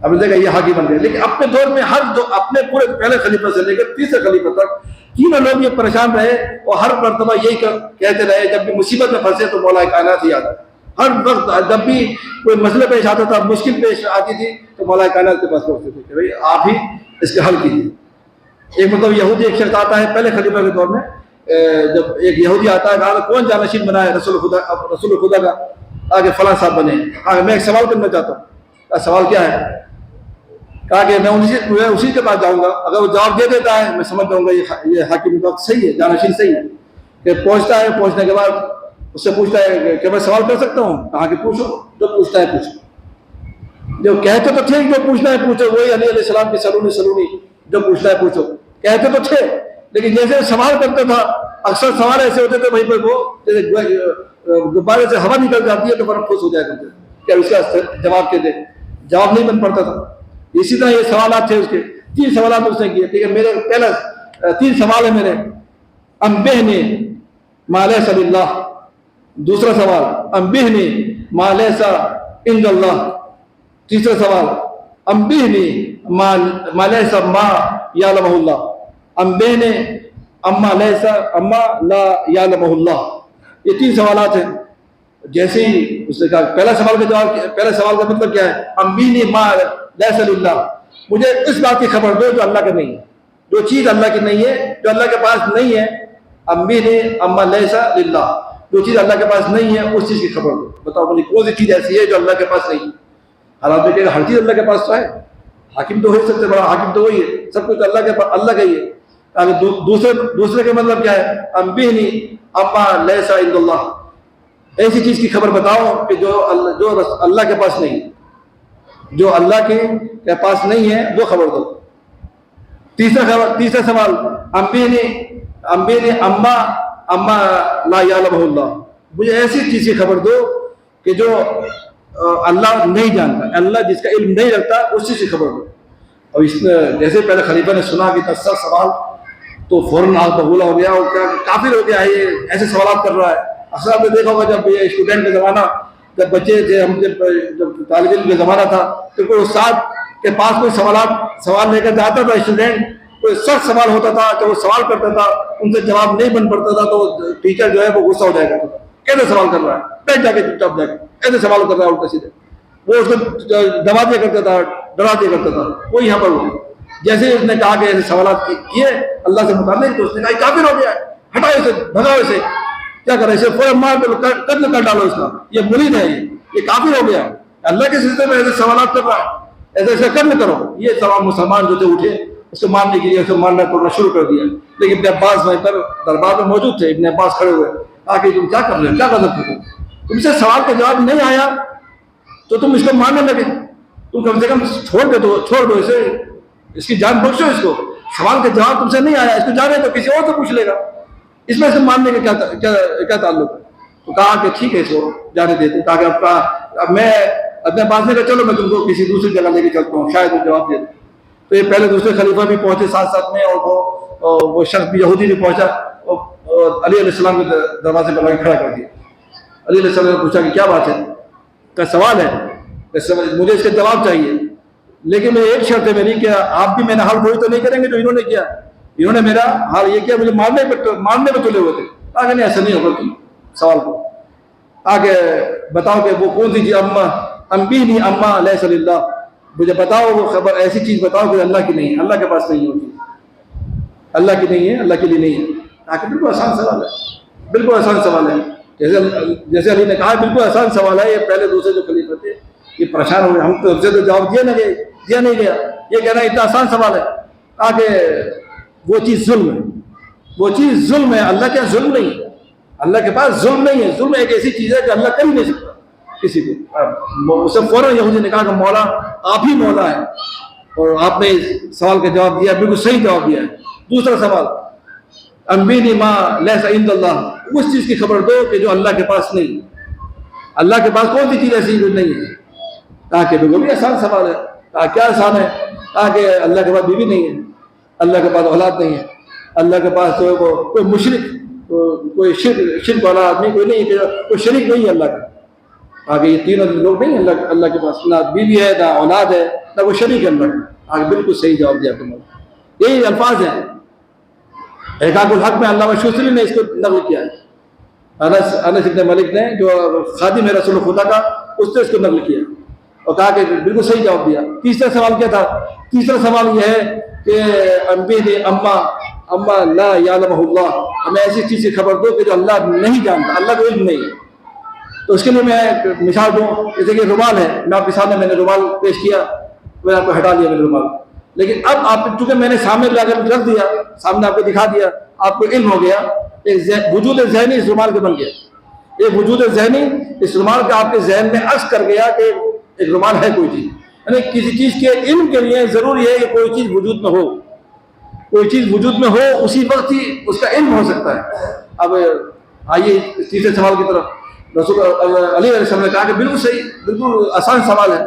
اب دیکھا یہ حاکم بن گیا. لیکن اپنے دور میں اپنے پورے پہلے خلیفہ سے لے کر تیسرے خلیفہ تک تینوں لوگ یہ پریشان رہے اور ہر مرتبہ یہی کہتے رہے جب بھی مصیبت میں پھنسے تو مولا کائنات ہی آتا. ہر وقت جب بھی کوئی مسئلہ پیش آتا تھا, مشکل پیش آتی تھی تو مولا کائنات کے پاس پہنچتے تھے کہ بھائی آپ ہی اس کا حل کیجیے. ایک مطلب یہودی ایک شخص آتا ہے پہلے خلیفہ کے دور میں, جب ایک یہودی آتا ہے کہا کون جانشین بنا ہے رسول خدا کا, آگے فلاں صاحب بنے. آگے میں ایک سوال کرنا چاہتا ہوں. کہا سوال کیا ہے؟ کہا کہ میں اسی کے پاس جاؤں گا, اگر وہ جواب دے دیتا ہے میں سمجھ جاؤں گا یہ حاکم وقت صحیح ہے, جانشین صحیح ہے. کہ پہنچتا ہے, پہنچنے کے بعد اس سے پوچھتا ہے کہ میں سوال کر سکتا ہوں؟ کہا کہ پوچھو. جو پوچھتا ہے پوچھو. جو کہتے تو تھے جو پوچھنا ہے پوچھو, وہی علیہ السلام کی سلونی جو پوچھنا ہے پوچھو. کہتے تو تھے لیکن جیسے سوال کرتا تھا اکثر سوال ایسے ہوتے تھے وہیں پہ وہ جیسے غبارے سے ہوا نکل جاتی ہے تو بڑا خوش ہو جایا کرتے کہ اس کا جواب کے دے. جواب نہیں بن پڑتا تھا. اسی طرح یہ سوالات تھے اس کے. 3 سوالات اس نے کیے. ٹھیک ہے, میرے پہلا 3 سوال ہے میرے. انبئنی ما لیس للہ. دوسرا سوال انبئنی ما لیس عند اللہ. تیسرا سوال انبئنی ما لیس ما یعلمہ اللہ. انبئنی اما لیس اما لا یعلمہ اللہ. یہ 3 سوالات ہیں. جیسے ہی اس نے کہا پہلا سوال کا مطلب کیا ہے؟ انبئنی ما لیس للہ, مجھے اس بات کی خبر دو جو اللہ کا نہیں ہے, جو چیز اللہ کی نہیں ہے, جو اللہ کے پاس نہیں ہے. انبئنی اما لیس للہ, جو چیز اللہ کے پاس نہیں ہے اس چیز کی خبر دو. بتاؤ مجھے کون سی چیز ایسی ہے جو اللہ کے پاس نہیں ہے؟ حالات دیکھیں ہر چیز اللہ کے پاس تو ہے. حاکم تو ہو سب سے بڑا حاکم تو وہی ہے, سب کچھ اللہ کے پاس, اللہ کا ہی ہے. دوسرے کا مطلب کیا ہے؟ انبئنی اما لیس عند اللہ, ایسی چیز کی خبر بتاؤ کہ جو اللہ کے پاس نہیں ہے, جو اللہ کے پاس نہیں ہے وہ خبر دو. تیسرا سوال انبئنی اما لا یعلمہ اللہ, مجھے ایسی چیز کی خبر دو کہ جو اللہ نہیں جانتا, اللہ جس کا علم نہیں رکھتا اس چیز کی خبر دو. اور اس نے جیسے پہلے خلیفہ نے سنا کہ 10 سوال تو فوراً آگ ببولا ہو گیا اور کافر ہو گیا ہے, یہ ایسے سوالات کر رہا ہے. اصل آپ نے دیکھا ہوگا جب یہ اسٹوڈنٹ کا زمانہ, جب بچے تھے, ہم جب طالب علم کا زمانہ تھا تو کوئی استاد کے پاس کوئی سوال لے کر جاتا تھا اسٹوڈنٹ, کوئی سخت سوال ہوتا تھا تو وہ سوال کرتا تھا, ان سے جواب نہیں بن پڑتا تھا تو ٹیچر جو ہے وہ غصہ ہو جایا کرتا تھا. کیسے سوال کر رہا ہے, بیٹھ جا کے چپ چاپ جا کے ایسے سوال کر رہا ہے الٹا سیدھے. وہ اس کو دبا دیا کرتا تھا, ڈرا دیا کرتا تھا. وہ یہاں پر ہو, جیسے اس نے کہا کہ ایسے سوالات کیے اللہ سے متعلق تو اس نے کہا کافر ہو گیا ہے, ہٹاؤ اسے, بھگاؤ اسے. کیا کرے, اسے فوراً مار دو, قتل کر ڈالو اس کا, یہ مرید ہے, یہ کافر ہو گیا. اللہ کے سلسلے میں ایسے سوالات کر رہا ہے, ایسے قتل کرو. یہ تمام مسلمان جو تھے اٹھے اس کو مارنے کے لیے, اس کو مارنا توڑنا شروع کر دیا. لیکن ابن عباس وہیں پر دربار میں موجود تھے. ابن عباس کھڑے ہوئے, آگے تم کیا کر رہے ہو, کیا غلط کر رہے ہو, تم سے سوال کا جواب نہیں آیا تو تم اس کو مارنے لگے. تم کم سے کم چھوڑ دو اسے, اس کی جان بخشو اس کو. سوال کا جواب تم سے نہیں آیا, اس کو جانے تو کسی اور سے پوچھ لے گا, اس میں سے ماننے کا کیا تعلق ہے. تو کہا کہ ٹھیک ہے اس کو جانے دیتے. کہا کہ اب میں اپنے پاس میں چلو میں تم کو کسی دوسری جگہ لے کے چلتا ہوں, شاید وہ جواب دے دیں. تو یہ پہلے دوسرے خلیفہ بھی پہنچے ساتھ میں, اور وہ شخص بھی یہودی بھی پہنچا اور علی علیہ السلام کے دروازے پر کھڑا کر دیا. علی علیہ السلام نے پوچھا کہ کیا بات ہے؟ کا سوال ہے, مجھے اس کا جواب چاہیے, لیکن میں ایک شرط ہے میری کہ آپ بھی میرا حال کوئی تو نہیں کریں گے جو انہوں نے کیا. انہوں نے میرا حال یہ کیا, مجھے مارنے پہ تلے ہوئے تھے. آگے نہیں ایسا نہیں ہوگا, تم سوال کو آگے بتاؤ کہ وہ کون سی چیز. انبئنی اما لیس للہ, مجھے بتاؤ وہ خبر, ایسی چیز بتاؤ کہ اللہ کی نہیں ہے, اللہ کے پاس نہیں ہوتی, اللہ کی نہیں ہے, اللہ کے لیے نہیں ہے. آخر بالکل آسان سوال ہے, بالکل آسان سوال ہے. جیسے علی نے کہا بالکل آسان سوال ہے. یہ پہلے دوسرے جو خلیفہ تھے یہ پریشان ہوئے, ہم تو سے تو جواب دیا نہیں گیا. یہ کہنا اتنا آسان سوال ہے. آگے وہ چیز ظلم ہے, وہ چیز ظلم ہے. اللہ کیا ظلم نہیں ہے, اللہ کے پاس ظلم نہیں ہے. ظلم ایک ایسی چیز ہے کہ اللہ کر ہی نہیں سکتا کسی کو. اسے فوراً یہودی نے کہا کہ مولا آپ ہی مولا ہے, اور آپ نے اس سوال کا جواب دیا, بالکل صحیح جواب دیا ہے. دوسرا سوال انبئنی ما لیس عند اللہ, اس چیز کی خبر دو کہ جو اللہ کے پاس نہیں. اللہ کے پاس کون سی چیز ایسی نہیں ہے. کہا کہ بالکل بھی آسان سوال ہے. کہا کیا آسان ہے؟ کہا کہ اللہ کے پاس بیوی نہیں ہے, اللہ کے پاس اولاد نہیں ہے, اللہ کے پاس تو وہ کوئی مشرک کوئی شرک والا آدمی کوئی نہیں، کوئی شریک نہیں ہے اللہ کا۔ آگے یہ تینوں لوگ نہیں ہیں اللہ کے پاس، نہ بیوی ہے، نہ اولاد ہے، نہ کوئی شریک ہے اللہ کا۔ آگے بالکل صحیح جواب دیا تم نے، یہی الفاظ ہیں۔ احقاق الحق میں علامہ شوستری نے اس کو نقل کیا ہے، انس ابن مالک نے جو خادم ہے رسول خدا کا، اس نے اس کو نقل کیا اور کہا کہ بالکل صحیح جواب دیا۔ تیسرا سوال کیا تھا؟ تیسرا سوال یہ ہے کہ انبی اما لا یعلمہ اللہ، ہمیں ایسی چیز کی خبر دو کہ جو اللہ نہیں جانتا، اللہ کو علم نہیں ہے۔ تو اس کے لیے میں ایک مثال دوں، جیسے کہ رومال ہے، میں آپ کے سامنے میں نے رومال پیش کیا، میں نے آپ کو ہٹا دیا میں نے رومال، لیکن اب آپ چونکہ میں نے سامنے لا کر رکھ دیا، سامنے آپ کو دکھا دیا، آپ کو علم ہو گیا، ایک وجود ذہنی اس رومال کے بن گیا، ایک وجود ذہنی اس رومال کا آپ کے ذہن میں عکس کر گیا کہ ایک رومال ہے کوئی چیز۔ یعنی کسی چیز کے علم کے لیے ضروری ہے کہ کوئی چیز وجود میں ہو، کوئی چیز وجود میں ہو، اسی وقت ہی اس کا علم ہو سکتا ہے۔ اب آئیے تیسرے سوال کی طرف۔ رسول علیہ السلام نے کہا کہ بالکل صحیح، بالکل آسان سوال ہے،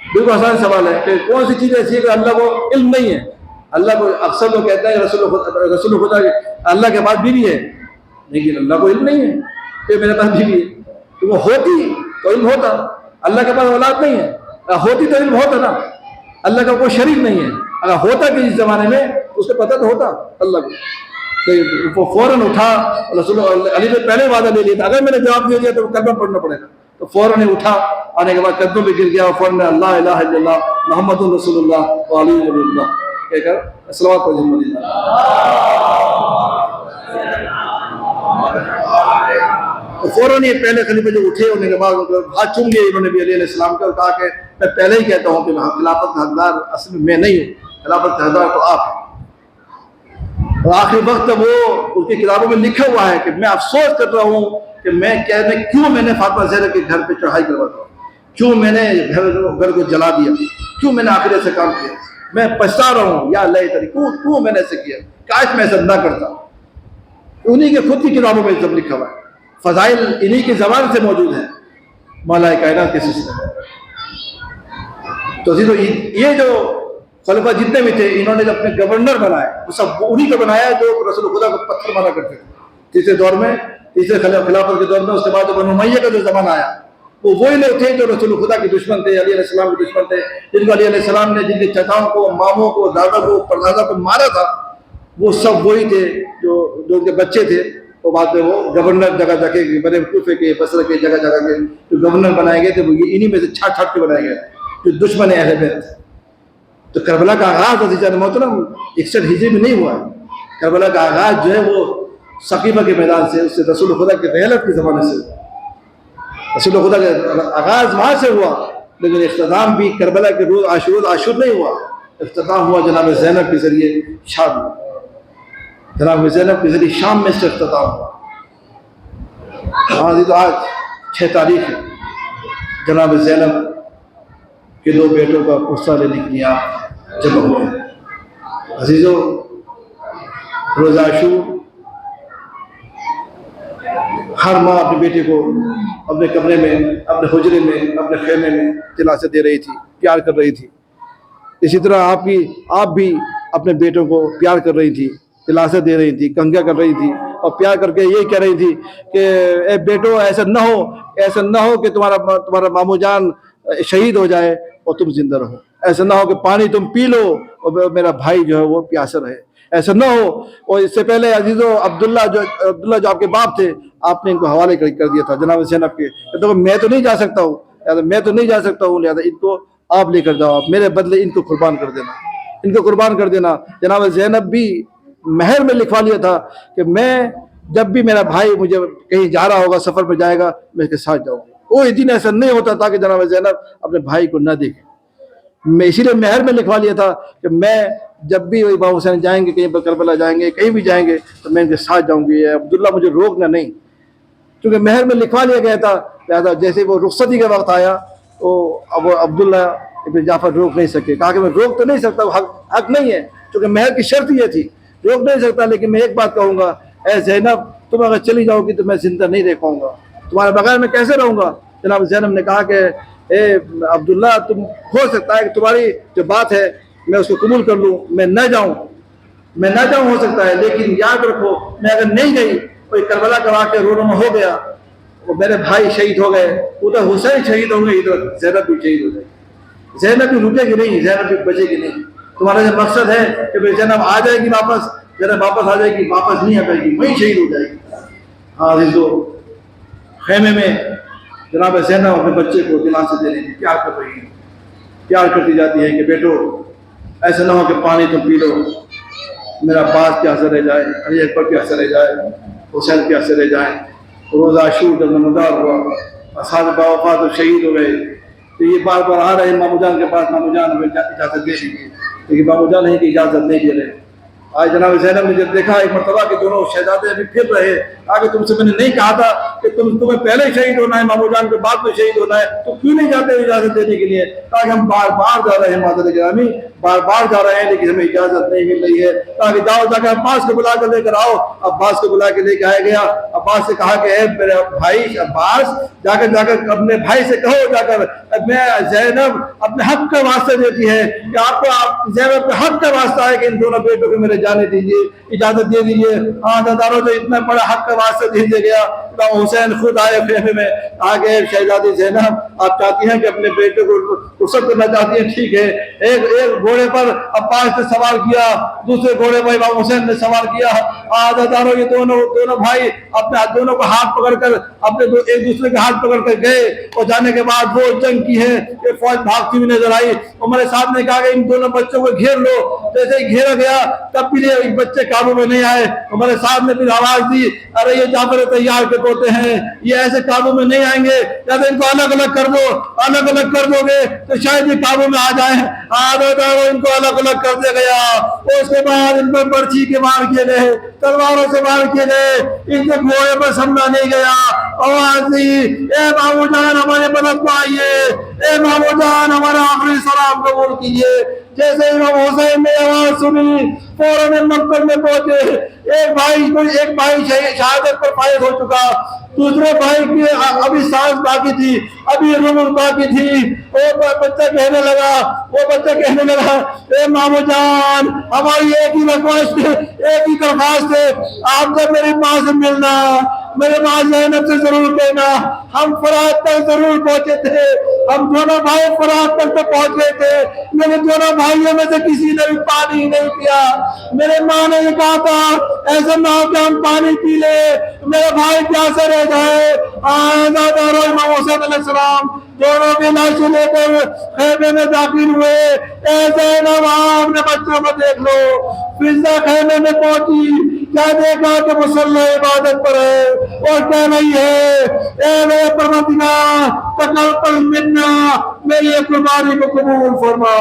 بالکل آسان سوال ہے کہ کون سی چیز ایسی ہے کہ اللہ کو علم نہیں ہے۔ اللہ کو اکثر لوگ کہتے ہیں رسول خدا اللہ کے پاس بیوی ہے، لیکن اللہ کو علم نہیں ہے کہ میرے پاس بیوی ہے، تو وہ ہوتی تو علم ہوتا۔ اللہ کے پاس اولاد نہیں ہے، ہوتی تو علم ہوتا نا۔ اللہ کا کوئی شریک نہیں ہے، اگر ہوتا کہ اس زمانے میں اس کو پتہ تو ہوتا اللہ کو۔ وہ فوراً اٹھا، رسول علی نے پہلے وعدہ لے لیا تھا، اگر میں نے جواب دے دیا تو کلمہ پڑھنا پڑے گا، تو فوراً ہی اٹھا، آنے کے بعد قدموں پہ گر گیا اور فوراً اللہ الہ الا اللہ محمد رسول اللہ وعلی اللہ کہہ کر الصلوۃ والسلام تو فوراً یہ پہلے خلیفہ جو اٹھے، انہوں نے بعد ہاتھ چوم لیے انہوں نے بھی علیہ السلام کا، کہا کہ میں پہلے ہی کہتا ہوں کہ خلافت کا حقدار اصل میں نہیں ہوں، خلافت کا حقدار تو آپ ہیں۔ اور آخری وقت وہ اس کی کتابوں میں لکھا ہوا ہے کہ میں افسوس کر رہا ہوں کہ کیوں میں نے فاطمہ زہرا کے گھر پہ چڑھائی کرواتا ہوں، کیوں میں نے گھر کو جلا دیا، کیوں میں نے آخر سے کام کیا، میں پچھتا رہا ہوں یا اللہ تعالی کیوں میں نے ایسے کیا، کاش میں ایسا نہ کرتا۔ انہی کے خود کی کتابوں میں سب لکھا ہوا ہے، فضائل انہی کی زبان سے موجود ہیں مولا کائنات کے سلسلے۔ تو یہ جو خلیفہ جتنے بھی تھے انہوں نے اپنے گورنر بنائے، وہ سب انہی کو بنایا جو رسول خدا کو پتھر مارا کرتے تھے۔ تیسرے دور میں، تیسرے خلافت کے دور میں، اس کے بعد بنو امیہ کا جو زمانہ آیا، وہ وہی لوگ تھے جو رسول خدا کے دشمن تھے، علیہ السلام کے دشمن تھے، جن کو علیہ السلام نے جن کے چچاؤں کو، ماموں کو، دادا کو، پردادا کو مارا تھا، وہ سب وہی تھے جو ان کے بچے تھے۔ وہ بعد میں وہ گورنر جگہ جگہ کے بنے، کوفے کے، بصرہ کے، جگہ جگہ کے جو گورنر بنائے گئے تھے، وہ انہی میں سے چھاٹ چھاٹ کے بنائے گئے جو دشمن اہل بیت۔ تو کربلا کا آغاز عزیزان محترم 61 ہجری میں نہیں ہوا ہے، کربلا کا آغاز جو ہے وہ ثقیفہ کے میدان سے، اس سے رسول خدا کے رحلت کے زمانے سے، رسول خدا کا آغاز وہاں سے ہوا، لیکن اختتام بھی کربلا کے روز عاشور نہیں ہوا، اختتام ہوا جناب زینب کے ذریعے شام میں، جناب زینب کے ذریعے شام میں سے اختتام ہوا۔ ہاں تو آج 6 تاریخ ہے، جناب زینب کے 2 بیٹوں کا پرسہ لینے کے لیے آپ جمع ہوئے۔ عزیزوں، روزہ عاشور ہر ماں اپنے بیٹے کو اپنے کمرے میں، اپنے حجرے میں، اپنے خیمے میں دلاسا دے رہی تھی، پیار کر رہی تھی۔ اسی طرح آپ بھی اپنے بیٹوں کو پیار کر رہی تھی، دلاسا دے رہی تھی، کنگھیاں کر رہی تھی، اور پیار کر کے یہی کہہ رہی تھی کہ اے بیٹو ایسا نہ ہو کہ تمہارا مامو جان شہید ہو جائے اور تم زندہ رہو، ایسا نہ ہو کہ پانی تم پی لو اور میرا بھائی جو ہے وہ پیاسا رہے، ایسا نہ ہو۔ اور اس سے پہلے عزیزوں عبداللہ جو آپ کے باپ تھے، آپ نے ان کو حوالے کر دیا تھا جناب زینب کے، کہ میں تو نہیں جا سکتا ہوں، لہذا ان کو آپ لے کر جاؤ، آپ میرے بدلے ان کو قربان کر دینا، جناب زینب بھی مہر میں لکھوا لیا تھا کہ میں جب بھی میرا بھائی مجھے کہیں جا رہا ہوگا، سفر پہ جائے گا، میں اس کے ساتھ جاؤں گا۔ کوئی دن ایسا نہیں ہوتا تھا کہ جناب زینب اپنے بھائی کو نہ دیکھے۔ میں اسی لیے مہر میں لکھوا لیا تھا کہ میں جب بھی امام حسین جائیں گے، کہیں پر کربلا جائیں گے، کہیں بھی جائیں گے، تو میں ان کے ساتھ جاؤں گی، عبداللہ مجھے روکنا نہیں، کیونکہ مہر میں لکھوا لیا گیا تھا۔ لہٰذا جیسے وہ رخصتی کا وقت آیا تو اب عبداللہ ابن جعفر روک نہیں سکے، کہا کہ میں روک تو نہیں سکتا، حق نہیں ہے، کیونکہ مہر کی شرط یہ تھی، روک نہیں سکتا، لیکن میں ایک بات کہوں گا، اے زینب تم اگر چلی جاؤ گی تو میں زندہ نہیں رہ پاؤں گا، تمہارے بغیر میں کیسے رہوں گا۔ جناب زینب نے کہا کہ اے عبداللہ، تم ہو سکتا ہے کہ تمہاری جو بات ہے میں اس کو قبول کر لوں، میں نہ جاؤں، میں نہ جاؤں ہو سکتا ہے، لیکن یاد رکھو میں اگر نہیں گئی، کوئی کربلا کا واقعہ رونما ہو گیا، وہ میرے بھائی شہید ہو گئے، ادھر حسین شہید ہو گئے، ادھر زینب بھی شہید ہو گئی، زینب بھی رکے گی نہیں، زینب بھی بچے گی نہیں۔ تمہارا جو مقصد ہے کہ بھائی زینب آ جائے گی واپس، زینب واپس آ جائے گی، واپس نہیں آ جائے گی، وہیں شہید ہو جائے گی۔ ہاں ہندو خیمے میں جناب زینب اپنے بچے کو دلان سے دینے کی پیار کر رہی ہے، پیار کرتی جاتی ہے کہ بیٹو ایسا نہ ہو کہ پانی تم پی لو، میرا باز پیاسا رہ جائے، علی اکبر پیاسا رہ جائے، حسین پیاسے رہ جائیں۔ روزہ عاشور جب نمودار ہوا، اصحاب باوفا تو شہید ہو گئے، تو یہ بار بار آ رہے مامو جان کے پاس، مامو جان ہمیں اجازت دے دیجیے، لیکن مامو جان نہیں کہ اجازت نہیں دے رہے۔ آج جناب زینب نے جب دیکھا ایک مرتبہ کہ دونوں شہزادے ابھی پھر رہے، آگے تم سے میں نے نہیں کہا تھا کہ تمہیں پہلے شہید ہونا ہے، مامو جان کے بعد میں شہید ہونا ہے، تو کیوں نہیں جاتے اجازت دینے کے لیے؟ تاکہ ہم بار بار جا رہے ہیں معذرت گرامی، بار بار جا رہے ہیں لیکن ہمیں اجازت نہیں مل رہی ہے، تاکہ جاؤ جا کے عباس کو بلا کر لے کر آؤ۔ عباس کو بلا کے لے کے آیا گیا، عباس سے کہا کہ اے میرے بھائی عباس، جا کر اپنے بھائی سے کہو، جا کر میں زینب اپنے حق کا واسطہ دیتی ہے کہ آپ کو زینب کے حق کا واسطہ ہے کہ ان دونوں بیٹوں کو میرے جانے دیجیے، اجازت دے دیجیے۔ ہاں داداروں جو اتنا بڑا حق کا واسطہ دے دیا گیا، حسین خود آئے خیمے میں، آگے شہزادی زینب آپ چاہتی ہیں کہ اپنے بیٹے کو رخصت کرنا چاہتی ہیں، ٹھیک ہے۔ ایک گھوڑے پر عباس نے سوار کیا، دوسرے گھوڑے پر امام حسین نے سوار کیا۔ داداروں یہ دونوں بھائی اپنے دونوں کو ہاتھ پکڑ کر اپنے ایک دوسرے کے ہاتھ پکڑ کر گئے، اور جانے کے بعد وہ جنگ کی ہے کہ فوج بھاگتی ہوئی نظر آئی۔ ہمارے صاحب نے کہا کہ ان دونوں بچوں کو گھیر لو، جیسے ہی گھیرا گیا تب بھی یہ بچے قابو میں نہیں آئے۔ ہمارے صاحب نے پھر آواز دی، ارے یہ جعفر طیار کے پوتے ہیں، یہ ایسے قابو میں نہیں آئیں گے، جب ان کو الگ الگ کر دو، الگ الگ کر دو گے تو شاید یہ قابو میں آ جائیں۔ ان کو الگ الگ کر دیا گیا، اس کے بعد ان پر برچھی کے وار کیے گئے، تلواروں سے وار کیے گئے، ان سے گھوڑے پر سمجھا نہیں گیا۔ آواز دی، اے مامو جان ہمارے مدد کو آئیے، اے مامو جان ہمارا آخری سلام قبول کیجیے۔ جیسے امام حسین نے آواز سنی فوراً مقتل میں پہنچے۔ ایک بھائی شہادت پر فائز ہو چکا، دوسرے بھائی کی ابھی سانس باقی تھی، ابھی روح باقی تھی۔ وہ بچہ کہنے لگا اے مامو جان ہماری ایک ہی ریکویسٹ ہے، ایک ہی درخواست ہے، آپ جب میری ماں سے ملنا، میرے ماں زینب سے ضرور کہنا ہم فرات تک ضرور پہنچے تھے، ہم دونوں بھائی فرات تک تو پہنچ گئے تھے، میرے دونوں بھائیوں میں سے کسی نے بھی پانی نہیں پیا۔ میرے ماں نے یہ کہا تھا ایسا نہ ہو کہ ہم پانی پی لے، میرے بھائی پیاسے رہ جائے۔ امام حسین علیہ السلام دونوں کی لاشیں لے کر خیمے میں داخل ہوئے۔ اے زینب آپ نے بچوں کو دیکھ لو۔ فضا خیمے میں پہنچی، کیا دیکھا کہ مصلی عبادت پر ہے اور کہہ رہی ہے اے میرے پروردگار تقبل منا، میری قربانی کو قبول فرما۔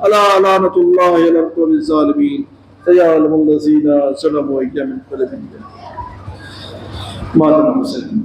الا لعنت اللہ علی القوم الظالمین سیعلم الذین ظلموا ایا منقلب مولانا حسین۔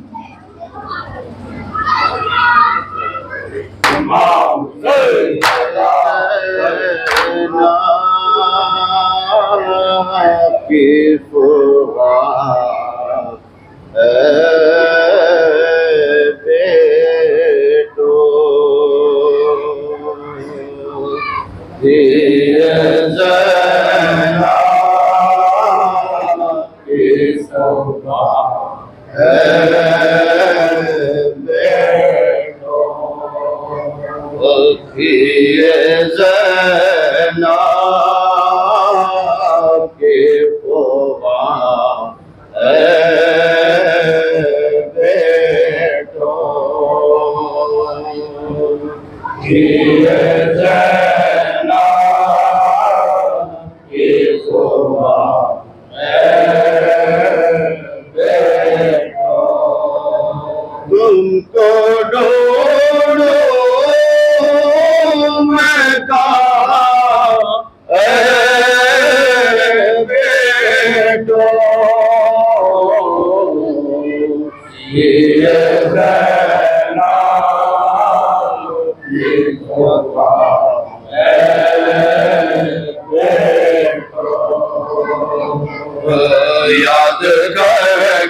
یاد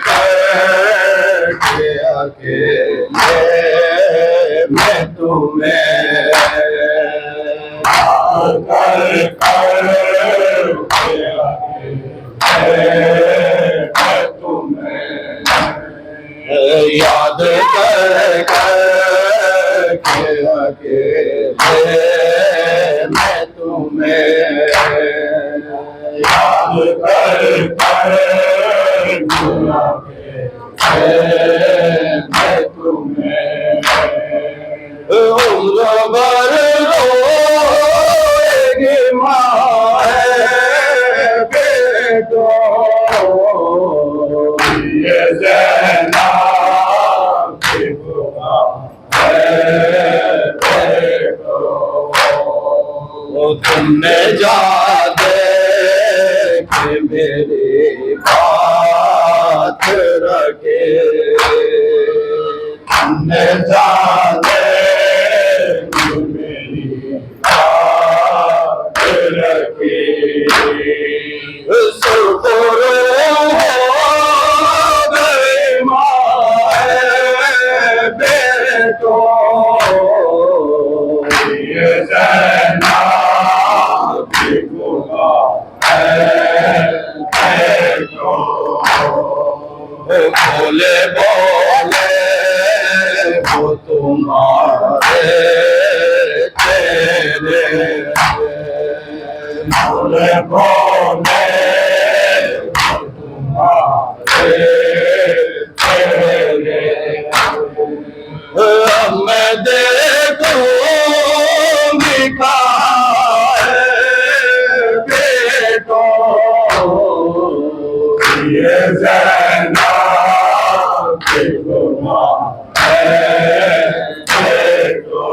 کر کے اکیلے میں تمہیں یاد کر کے میں تمہیں یاد کر کے اکیلے میں تمہیں یاد کر میں تمہیں عمر بھر روئے گی ماں بیٹو یہ زینب کی دعا ہے بیٹو تم نے یاد کہ میری بات رکھے تم نے یاد کہ میری بات رکھے سرخر ہو گئی ماں بیٹو یہ زینب کی دعا ہے بیٹو بولے بولے وہ تمہارے تیرے بولے بولے وہ تمہارے تیرے میں دیکھوں گی کہاں ہے بیٹو یہ زینب کی دعا ہے بیٹو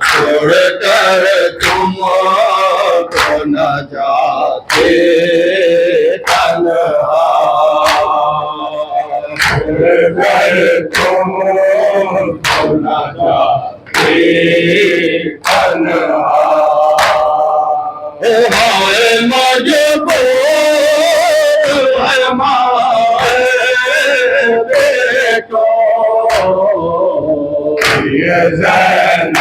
چھوڑ کر تم کو نہ جاتے تنہا چھوڑ کر تم کو نہ جاتے تنہا ہائے مجبور ہے ماں بیٹو یہ زینب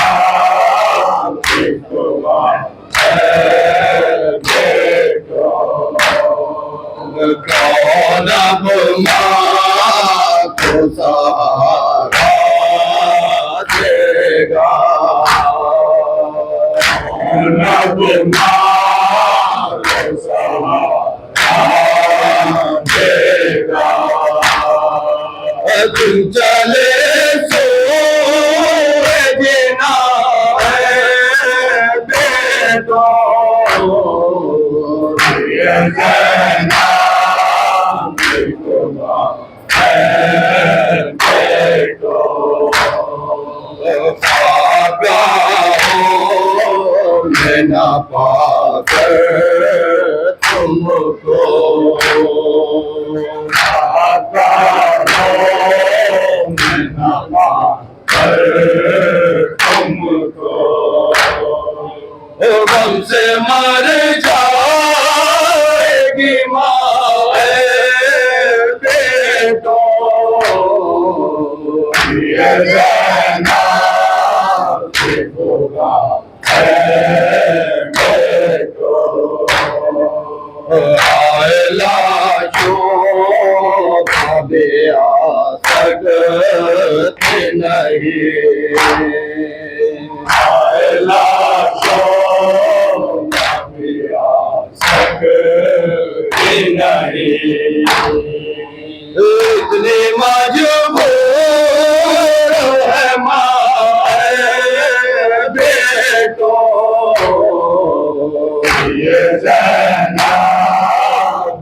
کی دعا ہے بیٹو کون اب ماں کو سہارا دے گا کون اب ماں کو سہارا دے گا تم چلے یہ زینب کی دعا ہے بیٹو خوابگاہوں میں نہ پا کر تم کو خوابگاہوں میں نہ پا کر تم کو غم سے مر جائے گی ماں بیٹو یہ زینب کی دعا ہے بیٹو آئے لاشوں کا بے آ سکتے نہیں آئے لاشوں کا بے آ سکتے نہیں اتنی مجبور ہے ماں بیٹو یہ زینب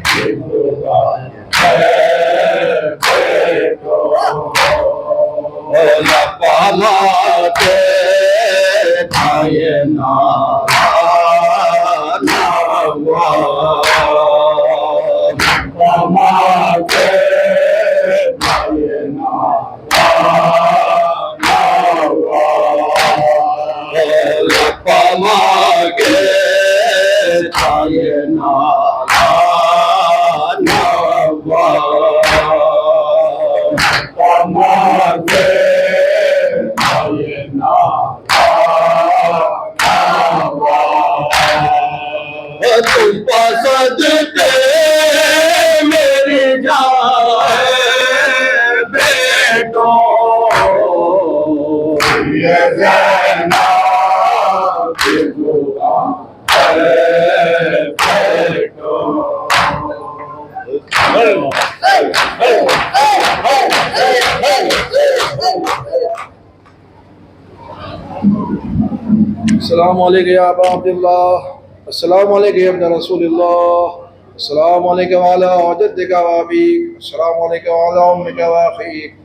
کی دعا ہے بیٹو لپاتے کھائے نارا نوا لپاتے کھائے نارا نوا لپاتے کھائے نارا نوا تم پاس صدقے میری جائے بیٹو یہ زینب کی دعا ہے بیٹو
السلام علیکم یا ابا عبداللہ، السلام علیکم یا ابن رسول اللہ، السلام علیکم وعلی جدک و ابیک، السلام علیکم وعلی امک و اخیک۔